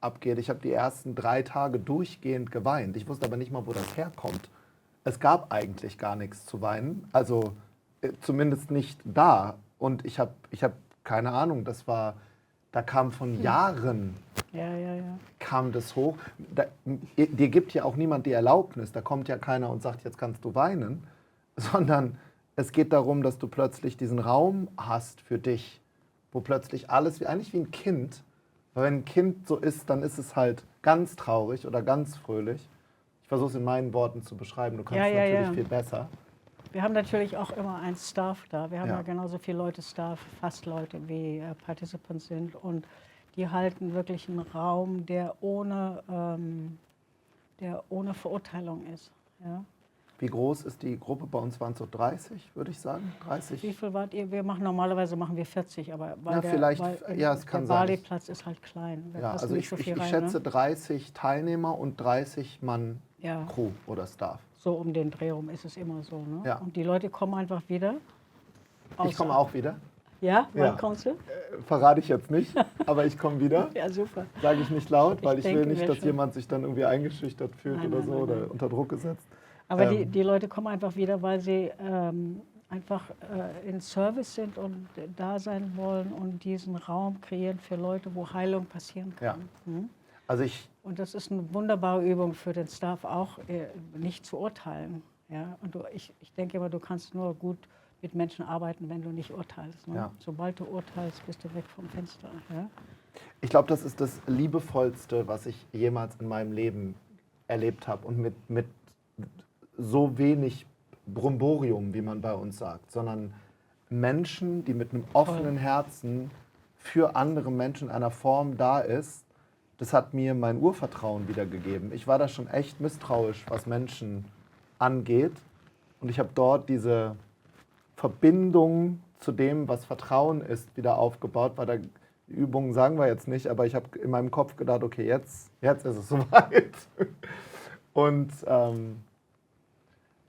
abgeht. Ich habe die ersten 3 Tage durchgehend geweint. Ich wusste aber nicht mal, wo das herkommt. Es gab eigentlich gar nichts zu weinen, also zumindest nicht da. Und ich hab keine Ahnung, da kam von Jahren, Ja, ja, ja. kam das hoch. Dir gibt ja auch niemand die Erlaubnis, da kommt ja keiner und sagt, jetzt kannst du weinen, sondern es geht darum, dass du plötzlich diesen Raum hast für dich, wo plötzlich alles, eigentlich wie ein Kind, weil wenn ein Kind so ist, dann ist es halt ganz traurig oder ganz fröhlich. Ich versuche es in meinen Worten zu beschreiben, du kannst Ja, es ja, natürlich ja. viel besser. Wir haben natürlich auch immer einen Staff da. Wir haben Ja. ja genauso viele Leute Staff, fast Leute wie Participants sind. Und die halten wirklich einen Raum, der ohne Verurteilung ist. Ja. Wie groß ist die Gruppe? Bei uns waren es so 30, würde ich sagen. 30. Wie viel wart ihr? Normalerweise machen wir 40, aber Ja, vielleicht, ja, es kann der sein. Bali-Platz ist halt klein. Da Ja, passt also nicht ich, so ich, viel ich rein, schätze ne? 30 Teilnehmer und 30 Mann Ja. Crew oder Staff. So um den Dreh rum ist es immer so. Ne? Ja. Und die Leute kommen einfach wieder. Ich komme auch wieder. Ja, wann Ja. kommst du? Verrate ich jetzt nicht, aber ich komme wieder. Ja, super. Sage ich nicht laut, weil ich will denke nicht, mir dass schon. jemand sich dann irgendwie eingeschüchtert fühlt Nein, oder nein, so nein, oder nein. unter Druck gesetzt. Aber die Leute kommen einfach wieder, weil sie einfach in Service sind und da sein wollen und diesen Raum kreieren für Leute, wo Heilung passieren Ja. kann. Hm? Also ich, Und das ist eine wunderbare Übung für den Staff auch, nicht zu urteilen. Ja? Und ich denke immer, du kannst nur gut mit Menschen arbeiten, wenn du nicht urteilst. Ne? Ja. Sobald du urteilst, bist du weg vom Fenster. Ja? ich glaube, das ist das Liebevollste, was ich jemals in meinem Leben erlebt habe und mit so wenig Bromborium, wie man bei uns sagt, sondern Menschen, die mit einem offenen Herzen für andere Menschen in einer Form da ist, das hat mir mein Urvertrauen wiedergegeben. Ich war da schon echt misstrauisch, was Menschen angeht. Und ich habe dort diese Verbindung zu dem, was Vertrauen ist, wieder aufgebaut. Bei der Übung sagen wir jetzt nicht, aber ich habe in meinem Kopf gedacht, okay, jetzt ist es soweit. Und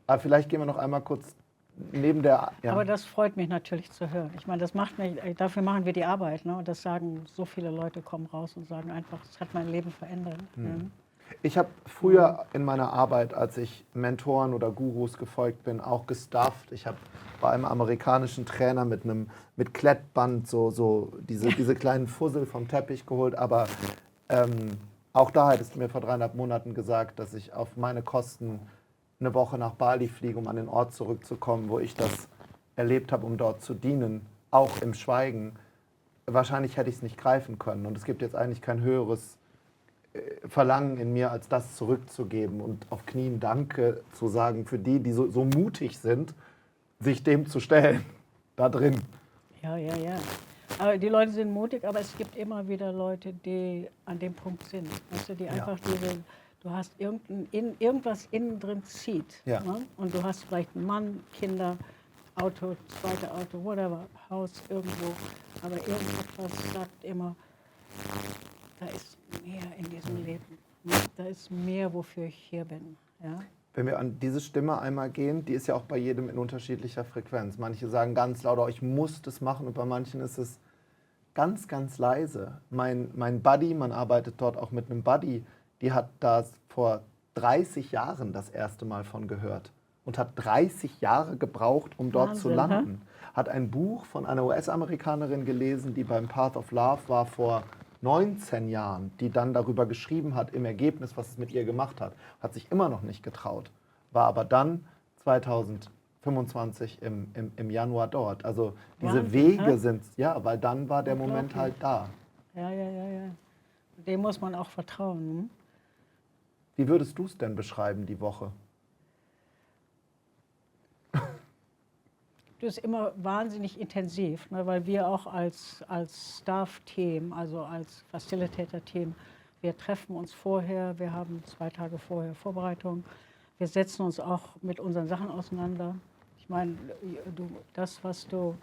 aber vielleicht gehen wir noch einmal kurz neben der... Ja. Aber das freut mich natürlich zu hören. Ich meine, dafür machen wir die Arbeit. Ne? Und das sagen so viele Leute, kommen raus und sagen einfach, es hat mein Leben verändert. Ne? Ich habe früher in meiner Arbeit, als ich Mentoren oder Gurus gefolgt bin, auch gestafft. Ich habe bei einem amerikanischen Trainer mit Klettband so diese kleinen Fussel vom Teppich geholt. Aber auch da hättest du mir vor 3,5 Monaten gesagt, dass ich auf meine Kosten eine Woche nach Bali fliege, um an den Ort zurückzukommen, wo ich das erlebt habe, um dort zu dienen, auch im Schweigen. Wahrscheinlich hätte ich es nicht greifen können. Und es gibt jetzt eigentlich kein höheres Verlangen in mir, als das zurückzugeben und auf Knien Danke zu sagen für die so mutig sind, sich dem zu stellen, da drin. Ja, ja, ja. Aber die Leute sind mutig, aber es gibt immer wieder Leute, die an dem Punkt sind. Weißt du, die einfach du hast irgendwas innen drin zieht. Ja. Ne? Und du hast vielleicht einen Mann, Kinder, Auto, zweite Auto, whatever, Haus irgendwo. Aber irgendetwas sagt immer, da ist mehr in diesem Leben. Ne? Da ist mehr, wofür ich hier bin. Ja? Wenn wir an diese Stimme einmal gehen, die ist ja auch bei jedem in unterschiedlicher Frequenz. Manche sagen ganz laut, oh, ich muss das machen, und bei manchen ist es ganz, ganz leise. Mein Buddy, man arbeitet dort auch mit einem Buddy, die hat da vor 30 Jahren das erste Mal von gehört und hat 30 Jahre gebraucht, um dort zu Wahnsinn, landen. Hat ein Buch von einer US-Amerikanerin gelesen, die beim Path of Love war vor 19 Jahren, die dann darüber geschrieben hat, im Ergebnis, was es mit ihr gemacht hat. Hat sich immer noch nicht getraut, war aber dann 2025 im Januar dort. Also diese Wahnsinn, Wege ne? sind, ja, weil dann war der Moment Unglaublich. halt da. Ja. Dem muss man auch vertrauen. Ne? Wie würdest du es denn beschreiben, die Woche? Das ist immer wahnsinnig intensiv, ne, weil wir auch als Staff-Team, also als Facilitator-Team, wir treffen uns vorher, wir haben 2 Tage vorher Vorbereitung, wir setzen uns auch mit unseren Sachen auseinander. Ich meine, das, was du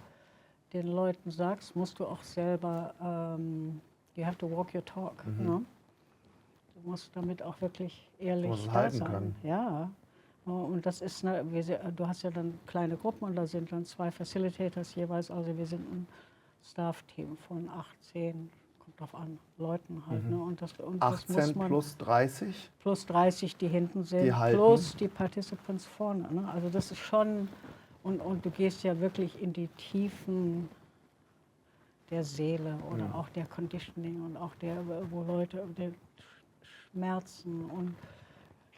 den Leuten sagst, musst du auch selber, you have to walk your talk. Ne? Du musst damit auch wirklich ehrlich musst es da halten sein. können. Ja. Und das ist, du hast ja dann kleine Gruppen und da sind dann 2 Facilitators jeweils. Also wir sind ein Staff-Team von 18, kommt drauf an, Leuten halt. Ne? Und das 18 muss man plus 30? plus 30, die hinten sind, Die halten. plus die Participants vorne. Ne? Also das ist schon, und du gehst ja wirklich in die Tiefen der Seele oder auch der Conditioning und auch der, wo Leute, der Schmerzen, und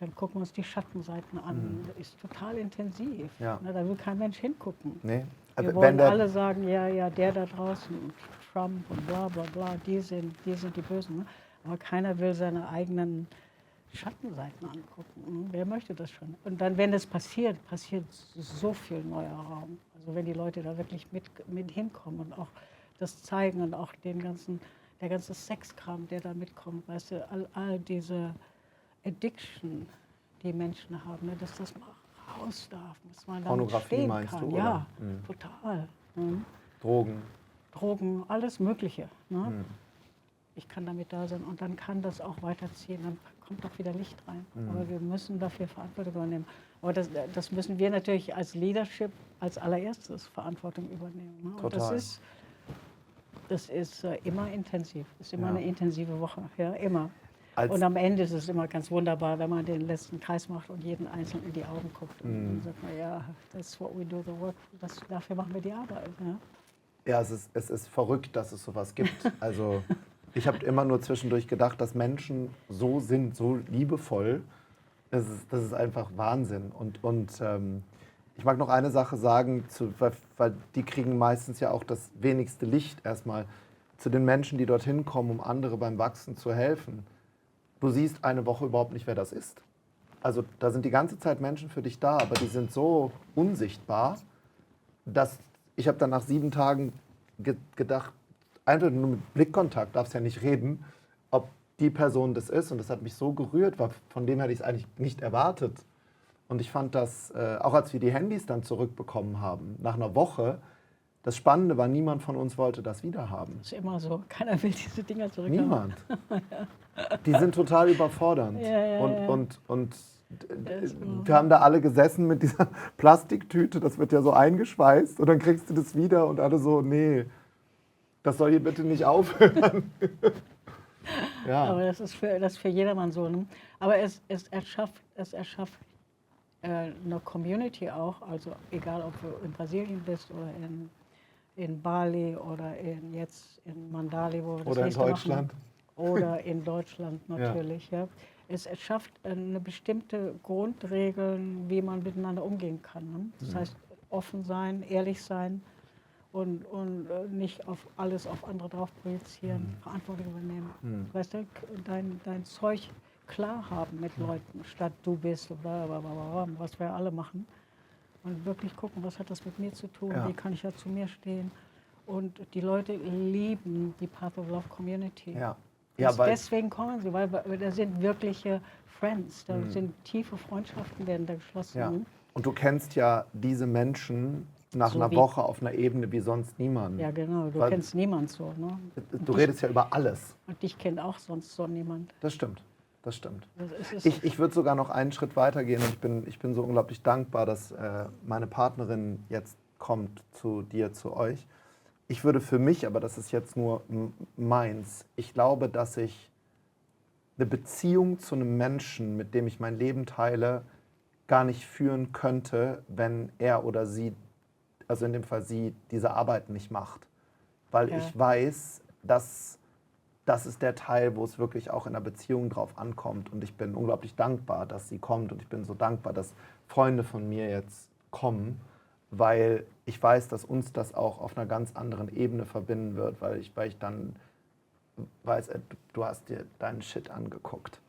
dann gucken wir uns die Schattenseiten an. Das ist total intensiv. Ja. Ne, da will kein Mensch hingucken. Nee. Wir Wenn wollen der, alle sagen, ja, der da draußen, Trump und bla bla bla, die sind die Bösen. Ne? Aber keiner will seine eigenen Schattenseiten angucken. Wer möchte das schon? Und dann, wenn es passiert so viel neuer Raum. Also wenn die Leute da wirklich mit hinkommen und auch das zeigen und auch der ganze Sexkram, der da mitkommt, weißt du, all diese Addiction, die Menschen haben, ne, dass das mal raus darf, dass man damit Pornografie stehen meinst kann. du, Ja, oder? total. Mhm. Drogen. Drogen, alles Mögliche. Ne? Ich kann damit da sein und dann kann das auch weiterziehen, dann kommt auch wieder Licht rein. Aber wir müssen dafür Verantwortung übernehmen. Aber das müssen wir natürlich als Leadership als allererstes Verantwortung übernehmen. Ne? Und Total. das ist immer intensiv, ist immer Ja. eine intensive Woche, ja, immer. Als- Und am Ende ist es immer ganz wunderbar, wenn man den letzten Kreis macht und jeden Einzelnen in die Augen guckt. Und dann sagt man, ja, that's what we do the work, dafür machen wir die Arbeit. Ja? Ja, es ist verrückt, dass es sowas gibt. Also ich habe immer nur zwischendurch gedacht, dass Menschen so sind, so liebevoll. Das ist einfach Wahnsinn. Und ich mag noch eine Sache sagen, weil die kriegen meistens ja auch das wenigste Licht erstmal, zu den Menschen, die dorthin kommen, um andere beim Wachsen zu helfen. Du siehst eine Woche überhaupt nicht, wer das ist. Also da sind die ganze Zeit Menschen für dich da, aber die sind so unsichtbar, dass ich habe dann nach 7 Tagen gedacht, einfach nur mit Blickkontakt, darfst ja nicht reden, ob die Person das ist. Und das hat mich so gerührt, weil von dem hätte ich es eigentlich nicht erwartet. Und ich fand das, auch als wir die Handys dann zurückbekommen haben, nach einer Woche, das Spannende war, niemand von uns wollte das wiederhaben. Das ist immer so, keiner will diese Dinger zurückhaben. Niemand. Die sind total überfordernd. Ja. Und wir haben da alle gesessen mit dieser Plastiktüte, das wird ja so eingeschweißt und dann kriegst du das wieder und alle so, nee, das soll hier bitte nicht aufhören. Ja. Aber das ist für jedermann so. Ne? Aber es erschafft eine Community auch, also egal ob du in Brasilien bist oder in Bali oder jetzt in Mandali, wo wir das Oder in nächste Deutschland. machen. Oder in Deutschland natürlich. Ja. Es schafft eine bestimmte Grundregeln, wie man miteinander umgehen kann. Ne? Das heißt, offen sein, ehrlich sein und nicht alles auf andere drauf projizieren, Verantwortung übernehmen. Weißt du, dein Zeug klar haben mit Leuten, statt du bist, was wir alle machen. Und wirklich gucken, was hat das mit mir zu tun, Ja. wie kann ich ja zu mir stehen. Und die Leute lieben die Path of Love Community. Ja. Ja, weil, Deswegen kommen sie, weil da sind wirkliche Friends, da sind tiefe Freundschaften werden da geschlossen. ja. Und du kennst ja diese Menschen nach So einer wie- Woche auf einer Ebene wie sonst niemanden. Ja, genau, du Weil- kennst niemand so. Ne? Du redest ja über alles. Und dich kennt auch sonst so niemand. Das stimmt. Das stimmt. Das ist Ich würde sogar noch einen Schritt weiter gehen und ich bin so unglaublich dankbar, dass meine Partnerin jetzt kommt zu dir, zu euch. Ich würde für mich, aber das ist jetzt nur meins, ich glaube, dass ich eine Beziehung zu einem Menschen, mit dem ich mein Leben teile, gar nicht führen könnte, wenn er oder sie, also in dem Fall sie, diese Arbeit nicht macht. Weil Ja. ich weiß, dass das ist der Teil, wo es wirklich auch in einer Beziehung drauf ankommt. Und ich bin unglaublich dankbar, dass sie kommt. Und ich bin so dankbar, dass Freunde von mir jetzt kommen, weil ich weiß, dass uns das auch auf einer ganz anderen Ebene verbinden wird, weil ich dann weiß, du hast dir deinen Shit angeguckt.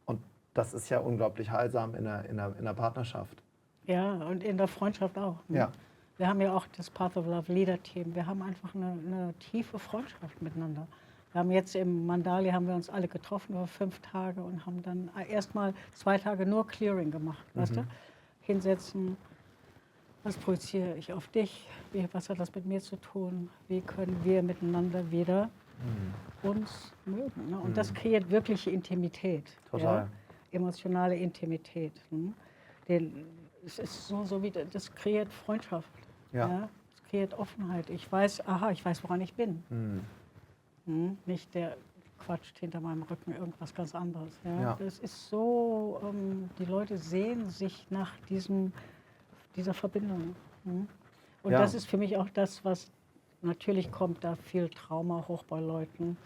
Und das ist ja unglaublich heilsam in einer Partnerschaft. Ja, und in der Freundschaft auch. Ne? Ja. Wir haben ja auch das Path of Love Leader Team. Wir haben einfach eine tiefe Freundschaft miteinander. Wir haben jetzt im Mandali haben wir uns alle getroffen über 5 Tage und haben dann erstmal 2 Tage nur Clearing gemacht, weißt du? Hinsetzen, was projiziere ich auf dich? Was hat das mit mir zu tun? Wie können wir miteinander wieder uns mögen? Ne? Und das kreiert wirkliche Intimität. Total. Ja? Emotionale Intimität. Ne? Es ist so wie, das kreiert Freundschaft. Ja. Ja? Es kreiert Offenheit. Ich weiß, woran ich bin. Nicht der quatscht hinter meinem Rücken irgendwas ganz anderes. Ja? Ja. Das ist so, die Leute sehen sich nach dieser Verbindung. Und Ja. das ist für mich auch das, was natürlich kommt, da viel Trauma hoch bei Leuten,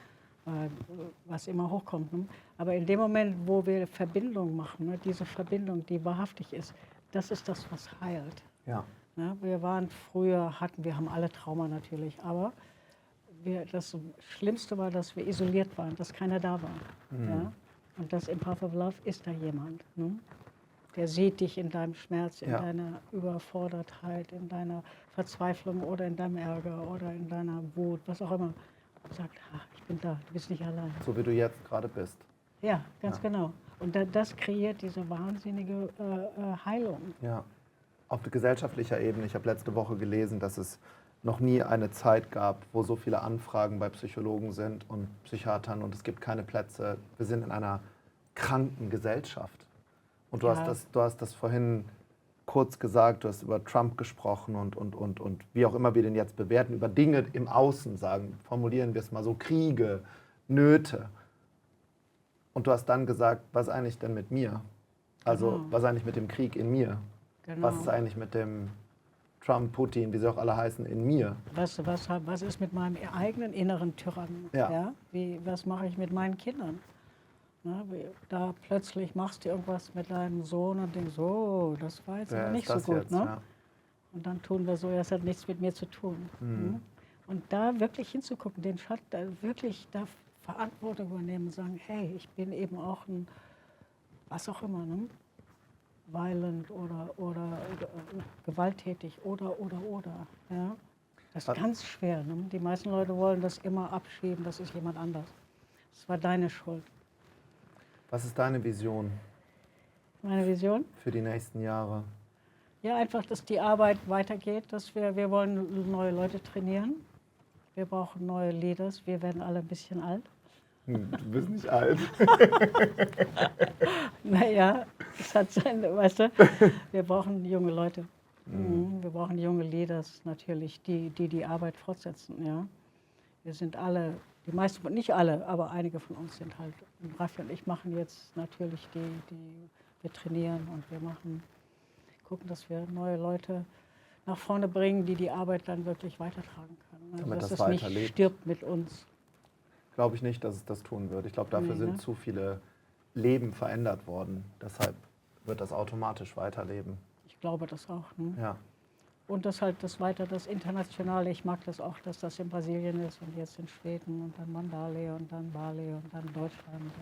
was immer hochkommt. Ne? Aber in dem Moment, wo wir Verbindung machen, ne, diese Verbindung, die wahrhaftig ist, das ist das, was heilt. Ja. Ne? Wir haben alle Trauma natürlich, aber das Schlimmste war, dass wir isoliert waren, dass keiner da war. Ja? Und das im Path of Love ist da jemand. Ne? Der sieht dich in deinem Schmerz, in Ja. deiner Überfordertheit, in deiner Verzweiflung oder in deinem Ärger oder in deiner Wut, was auch immer. Und sagt, ich bin da, du bist nicht allein. So wie du jetzt gerade bist. Ja, ganz genau. Und das kreiert diese wahnsinnige Heilung. Ja. Auf gesellschaftlicher Ebene, ich habe letzte Woche gelesen, dass es noch nie eine Zeit gab, wo so viele Anfragen bei Psychologen sind und Psychiatern und es gibt keine Plätze. Wir sind in einer kranken Gesellschaft. Und du hast das vorhin kurz gesagt, du hast über Trump gesprochen und wie auch immer wir den jetzt bewerten, über Dinge im Außen sagen, formulieren wir es mal so, Kriege, Nöte. Und du hast dann gesagt, was eigentlich denn mit mir? Also Genau. was eigentlich mit dem Krieg in mir? Genau. Was ist eigentlich mit dem Trump, Putin, wie sie auch alle heißen, in mir? Was ist mit meinem eigenen inneren Tyrannen? Ja. Ja? Was mache ich mit meinen Kindern? Na, da plötzlich machst du irgendwas mit deinem Sohn und denkst, oh, das war jetzt Wer aber ist nicht so das gut. jetzt? Ne? Ja. Und dann tun wir so, es hat nichts mit mir zu tun. Ne? Und da wirklich hinzugucken, den Schatten, da wirklich da Verantwortung übernehmen und sagen, hey, ich bin eben auch ein, was auch immer, ne? Violent oder gewalttätig oder. Ja? Das ist ganz schwer. Ne? Die meisten Leute wollen das immer abschieben, das ist jemand anders. Das war deine Schuld. Was ist deine Vision Meine Vision? für die nächsten Jahre? Ja, einfach, dass die Arbeit weitergeht, dass wir wollen neue Leute trainieren. Wir brauchen neue Leaders. Wir werden alle ein bisschen alt. Du bist nicht alt. Naja, es hat seine, weißt du, wir brauchen junge Leute. Wir brauchen junge Leaders natürlich, die Arbeit fortsetzen. Ja. Wir sind alle, die meisten, nicht alle, aber einige von uns sind halt, Raffi und ich machen jetzt natürlich wir trainieren und wir gucken, dass wir neue Leute nach vorne bringen, die Arbeit dann wirklich weitertragen können. Also, Damit dass das es nicht weiterlebt. stirbt mit uns. Glaube ich nicht, dass es das tun wird. Ich glaube, dafür Nee, sind ne? zu viele Leben verändert worden. Deshalb wird das automatisch weiterleben. Ich glaube das auch. Ne? Ja. Und das Internationale, ich mag das auch, dass das in Brasilien ist und jetzt in Schweden und dann Mandalay und dann Bali und dann Deutschland.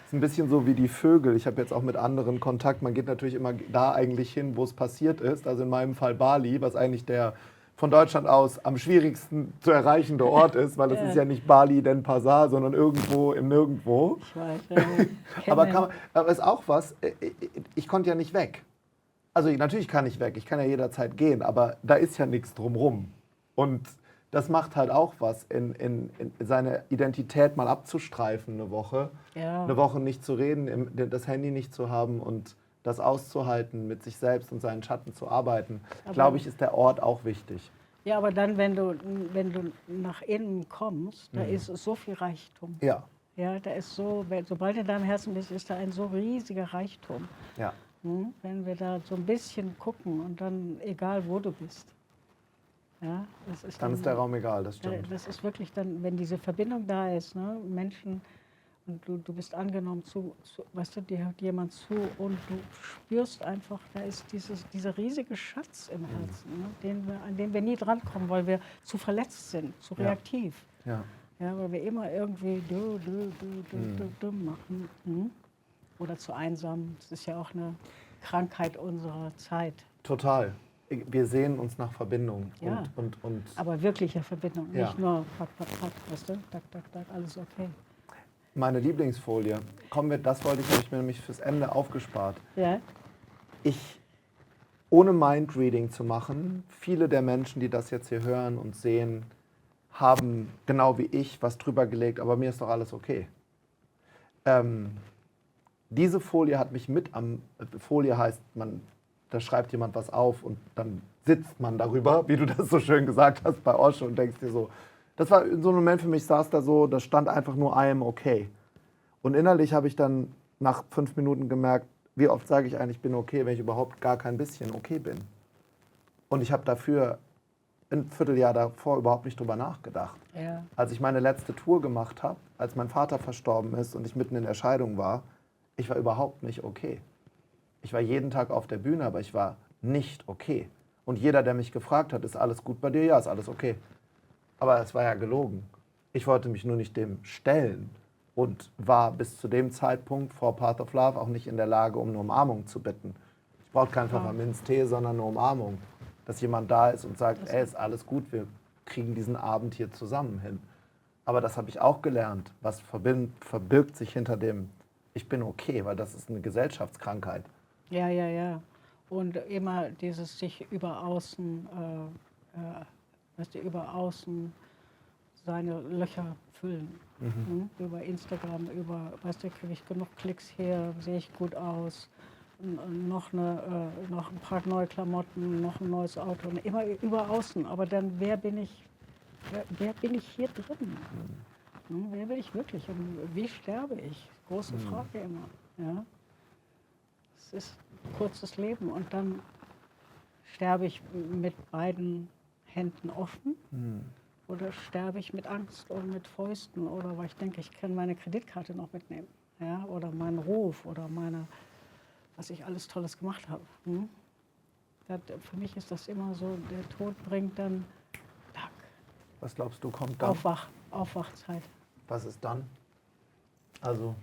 Es ist ein bisschen so wie die Vögel. Ich habe jetzt auch mit anderen Kontakt. Man geht natürlich immer da eigentlich hin, wo es passiert ist. Also in meinem Fall Bali, was eigentlich der von Deutschland aus am schwierigsten zu erreichende Ort ist, weil es ist ja nicht Bali, Denpasar, sondern irgendwo im Nirgendwo. Ich weiß. Aber ist auch was, ich konnte ja nicht weg. Also natürlich kann ich weg, ich kann ja jederzeit gehen, aber da ist ja nichts drumrum. Und das macht halt auch was, in seine Identität mal abzustreifen eine Woche. Ja. Eine Woche nicht zu reden, das Handy nicht zu haben und das auszuhalten, mit sich selbst und seinen Schatten zu arbeiten, glaube ich, ist der Ort auch wichtig. Ja, aber dann, wenn du nach innen kommst, da ist so viel Reichtum. Ja. Ja, da ist so, sobald in deinem Herzen bist, ist da ein so riesiger Reichtum. Ja. Wenn wir da so ein bisschen gucken und dann, egal wo du bist. Ja, das ist Dann ist der Raum egal, das stimmt. Das ist wirklich dann, wenn diese Verbindung da ist, ne, Menschen, und du bist angenommen, weißt du, dir hört jemand zu und du spürst einfach, da ist dieser riesige Schatz im Herzen, ne, an den wir nie drankommen, weil wir zu verletzt sind, zu reaktiv. Ja. Ja, weil wir immer irgendwie dumm machen. Oder zu einsam. Das ist ja auch eine Krankheit unserer Zeit. Total. Wir sehen uns nach Verbindung. Ja. Und Aber wirkliche Verbindung, Ja. nicht nur pack, weißt du, tak, alles okay. meine Lieblingsfolie, das habe ich mir nämlich fürs Ende aufgespart. Ja? Ohne Mindreading zu machen, viele der Menschen, die das jetzt hier hören und sehen, haben genau wie ich was drüber gelegt, aber mir ist doch alles okay. Diese Folie hat mich Folie heißt, da schreibt jemand was auf und dann sitzt man darüber, wie du das so schön gesagt hast bei Osho und denkst dir so, das war so ein Moment für mich, saß da so, da stand einfach nur I am okay. Und innerlich habe ich dann nach 5 Minuten gemerkt, wie oft sage ich eigentlich, ich bin okay, wenn ich überhaupt gar kein bisschen okay bin. Und ich habe dafür ein Vierteljahr davor überhaupt nicht drüber nachgedacht. Ja. Als ich meine letzte Tour gemacht habe, als mein Vater verstorben ist und ich mitten in der Scheidung war, ich war überhaupt nicht okay. Ich war jeden Tag auf der Bühne, aber ich war nicht okay. Und jeder, der mich gefragt hat, ist alles gut bei dir? Ja, ist alles okay. Aber es war ja gelogen. Ich wollte mich nur nicht dem stellen und war bis zu dem Zeitpunkt vor Path of Love auch nicht in der Lage, um eine Umarmung zu bitten. Ich brauche keinen Pfefferminztee, sondern eine Umarmung. Dass jemand da ist und sagt, ey, ist alles gut, wir kriegen diesen Abend hier zusammen hin. Aber das habe ich auch gelernt. Was verbirgt sich hinter dem, ich bin okay, weil das ist eine Gesellschaftskrankheit. Ja. Und immer dieses sich über außen seine Löcher füllen. Über Instagram, kriege ich genug Klicks her, sehe ich gut aus, noch ein paar neue Klamotten, noch ein neues Auto, immer über außen. Aber dann, wer bin ich hier drin? Wer bin ich wirklich und wie sterbe ich? Große Frage immer. Ja? Es ist ein kurzes Leben und dann sterbe ich mit beiden Händen offen oder sterbe ich mit Angst oder mit Fäusten oder weil ich denke, ich kann meine Kreditkarte noch mitnehmen, ja? Oder meinen Ruf oder was ich alles Tolles gemacht habe. Für mich ist das immer so, der Tod bringt dann Tag. Was glaubst du, kommt dann? Aufwachzeit. Was ist dann? Also.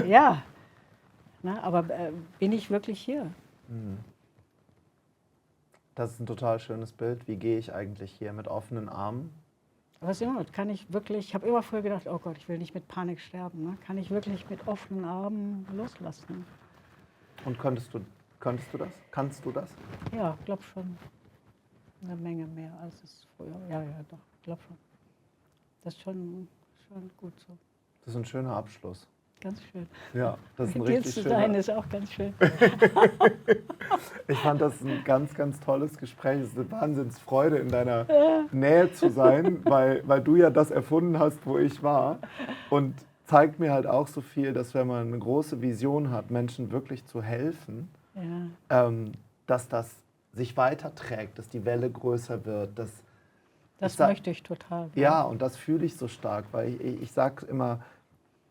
Ja, aber bin ich wirklich hier? Das ist ein total schönes Bild. Wie gehe ich eigentlich hier mit offenen Armen? Was immer, ich habe immer früher gedacht, oh Gott, ich will nicht mit Panik sterben. Ne? Kann ich wirklich mit offenen Armen loslassen? Und kannst du das? Kannst du das? Ja, glaube schon. Eine Menge mehr als es früher. Ja, doch, glaube schon. Das ist schon gut so. Das ist ein schöner Abschluss. Ganz schön. Ja, das ist ein Mit dir richtig zu schöner. sein ist auch ganz schön. Ich fand das ein ganz, ganz tolles Gespräch. Es ist eine Wahnsinnsfreude, in deiner Nähe zu sein, weil du ja das erfunden hast, wo ich war. Und zeigt mir halt auch so viel, dass wenn man eine große Vision hat, Menschen wirklich zu helfen, dass das sich weiterträgt, dass die Welle größer wird. Das möchte ich total. Ja, und das fühle ich so stark, weil ich sage immer,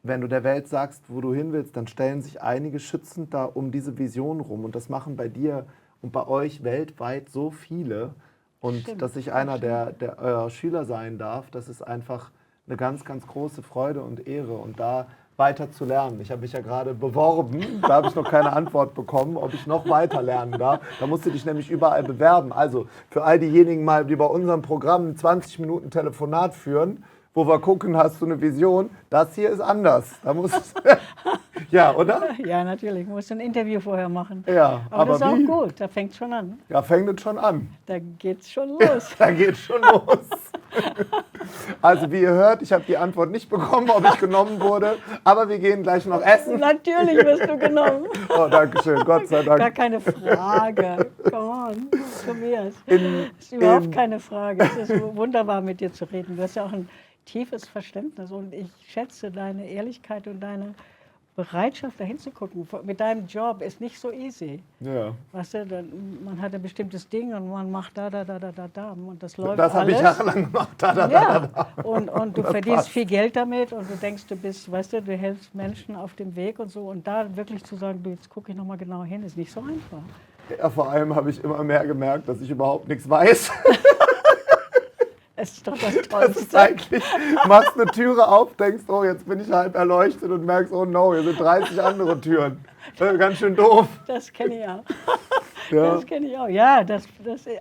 wenn du der Welt sagst, wo du hin willst, dann stellen sich einige schützend da um diese Vision rum. Und das machen bei dir und bei euch weltweit so viele. Und Stimmt, dass ich einer der eurer Schüler sein darf, das ist einfach eine ganz, ganz große Freude und Ehre. Und da weiter zu lernen. Ich habe mich ja gerade beworben, da habe ich noch keine Antwort bekommen, ob ich noch weiter lernen darf. Da musst du dich nämlich überall bewerben. Also für all diejenigen mal, die bei unserem Programm 20 Minuten Telefonat führen, wo wir gucken, hast du eine Vision? Das hier ist anders. Da musst ja, oder? Ja, natürlich. Du musst ein Interview vorher machen. Ja, aber das ist wie? auch gut. Da fängt es schon an. Ja, fängt es schon an. Da geht's schon los. Da geht's schon los. Also wie ihr hört, ich habe die Antwort nicht bekommen, ob ich genommen wurde, aber wir gehen gleich noch essen. Natürlich wirst du genommen. Oh, danke schön, Gott sei Dank. Gar keine Frage. Come on, Tobias. Das ist überhaupt keine Frage. Es ist wunderbar, mit dir zu reden. Du hast ja auch ein tiefes Verständnis und ich schätze deine Ehrlichkeit und deine Bereitschaft, dahin zu gucken. Mit deinem Job ist nicht so easy. Ja. Weißt du, man hat ein bestimmtes Ding und man macht da und das läuft Das habe ich alles. jahrelang gemacht. Da. Ja, und du Das verdienst passt. viel Geld damit und du denkst, du bist, weißt du, du helfst Menschen auf dem Weg und so. Und da wirklich zu sagen, du, jetzt gucke ich nochmal genau hin, ist nicht so einfach. Ja, vor allem habe ich immer mehr gemerkt, dass ich überhaupt nichts weiß. Es ist doch das Das Tollste. ist eigentlich, machst eine Türe auf, denkst, oh, jetzt bin ich halb erleuchtet und merkst, oh no, hier sind 30 andere Türen. Ganz schön doof. Das kenne ich auch. Ja. Das kenne ich auch. Ja,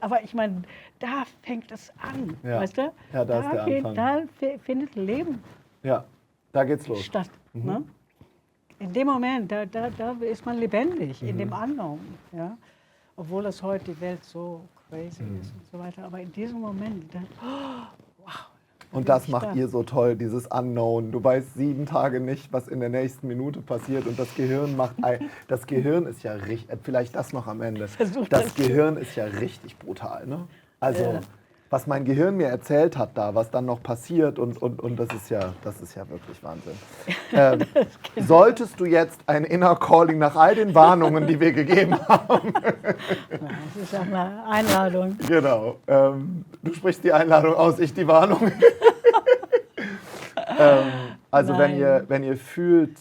aber ich meine, da fängt es an, Ja. weißt du? Ja, da ist der Anfang. Da findet Leben Ja, da geht's los. statt. Ne? In dem Moment, da ist man lebendig, in Mhm. dem Unknown. Ja? Obwohl das heute die Welt so crazy ist und so weiter. Aber in diesem Moment, wow. Und das bin ich macht da. ihr so toll, dieses Unknown. Du weißt 7 Tage nicht, was in der nächsten Minute passiert und das Gehirn macht, das Gehirn ist ja richtig, vielleicht das noch am Ende. Versuch Das das. Gehirn ist ja richtig brutal, ne? Also, Ja. was mein Gehirn mir erzählt hat da, was dann noch passiert und das ist ja wirklich Wahnsinn. Solltest du jetzt ein Inner Calling nach all den Warnungen, die wir gegeben haben, Das ist auch eine Einladung. genau. Du sprichst die Einladung aus, ich die Warnung. Also Nein. wenn ihr fühlt,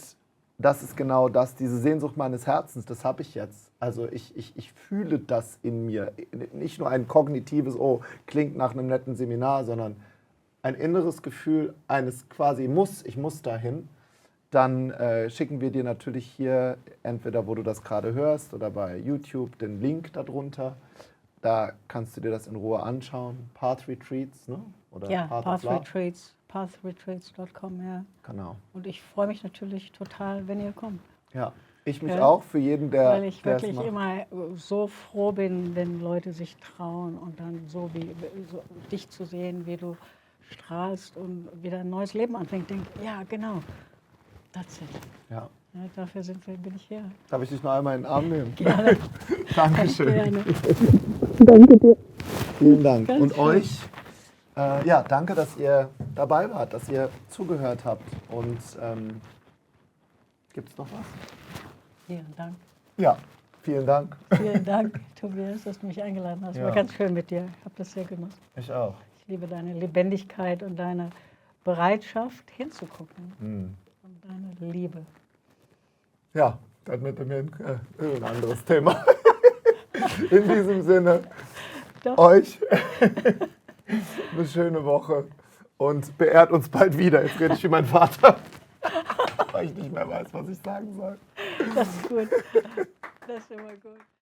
das ist genau das, diese Sehnsucht meines Herzens, das habe ich jetzt. Also ich fühle das in mir. Nicht nur ein kognitives, oh, klingt nach einem netten Seminar, sondern ein inneres Gefühl eines quasi ich muss dahin. Dann schicken wir dir natürlich hier, entweder wo du das gerade hörst oder bei YouTube, den Link darunter. Da kannst du dir das in Ruhe anschauen. Path Retreats, ne? Oder Ja, Path of Path Love. Retreats, pathretreats.com, ja. Genau. Und ich freue mich natürlich total, wenn ihr kommt. Ja, ich mich Ja. auch, für jeden, der Weil ich der es wirklich macht. immer so froh bin, wenn Leute sich trauen und dann so dich zu sehen, wie du strahlst und wieder ein neues Leben anfängt. Denk, ja, genau, that's it. Ja. Ja, dafür bin ich hier. Darf ich dich noch einmal in den Arm nehmen? Gerne, Dankeschön. gerne. Vielen Dank. Ganz Und schön. euch, ja, danke, dass ihr dabei wart, dass ihr zugehört habt. Und gibt es noch was? Vielen Dank. Ja, vielen Dank. Vielen Dank, Tobias, dass du mich eingeladen hast. Ja. War ganz schön mit dir. Ich habe das sehr genossen. Ich auch. Ich liebe deine Lebendigkeit und deine Bereitschaft hinzugucken Hm. und deine Liebe. Ja, dann mit mir ein anderes Thema. In diesem Sinne, Doch. euch eine schöne Woche und beehrt uns bald wieder. Jetzt rede ich wie mein Vater, weil ich nicht mehr weiß, was ich sagen soll. Das ist gut. Das ist immer gut.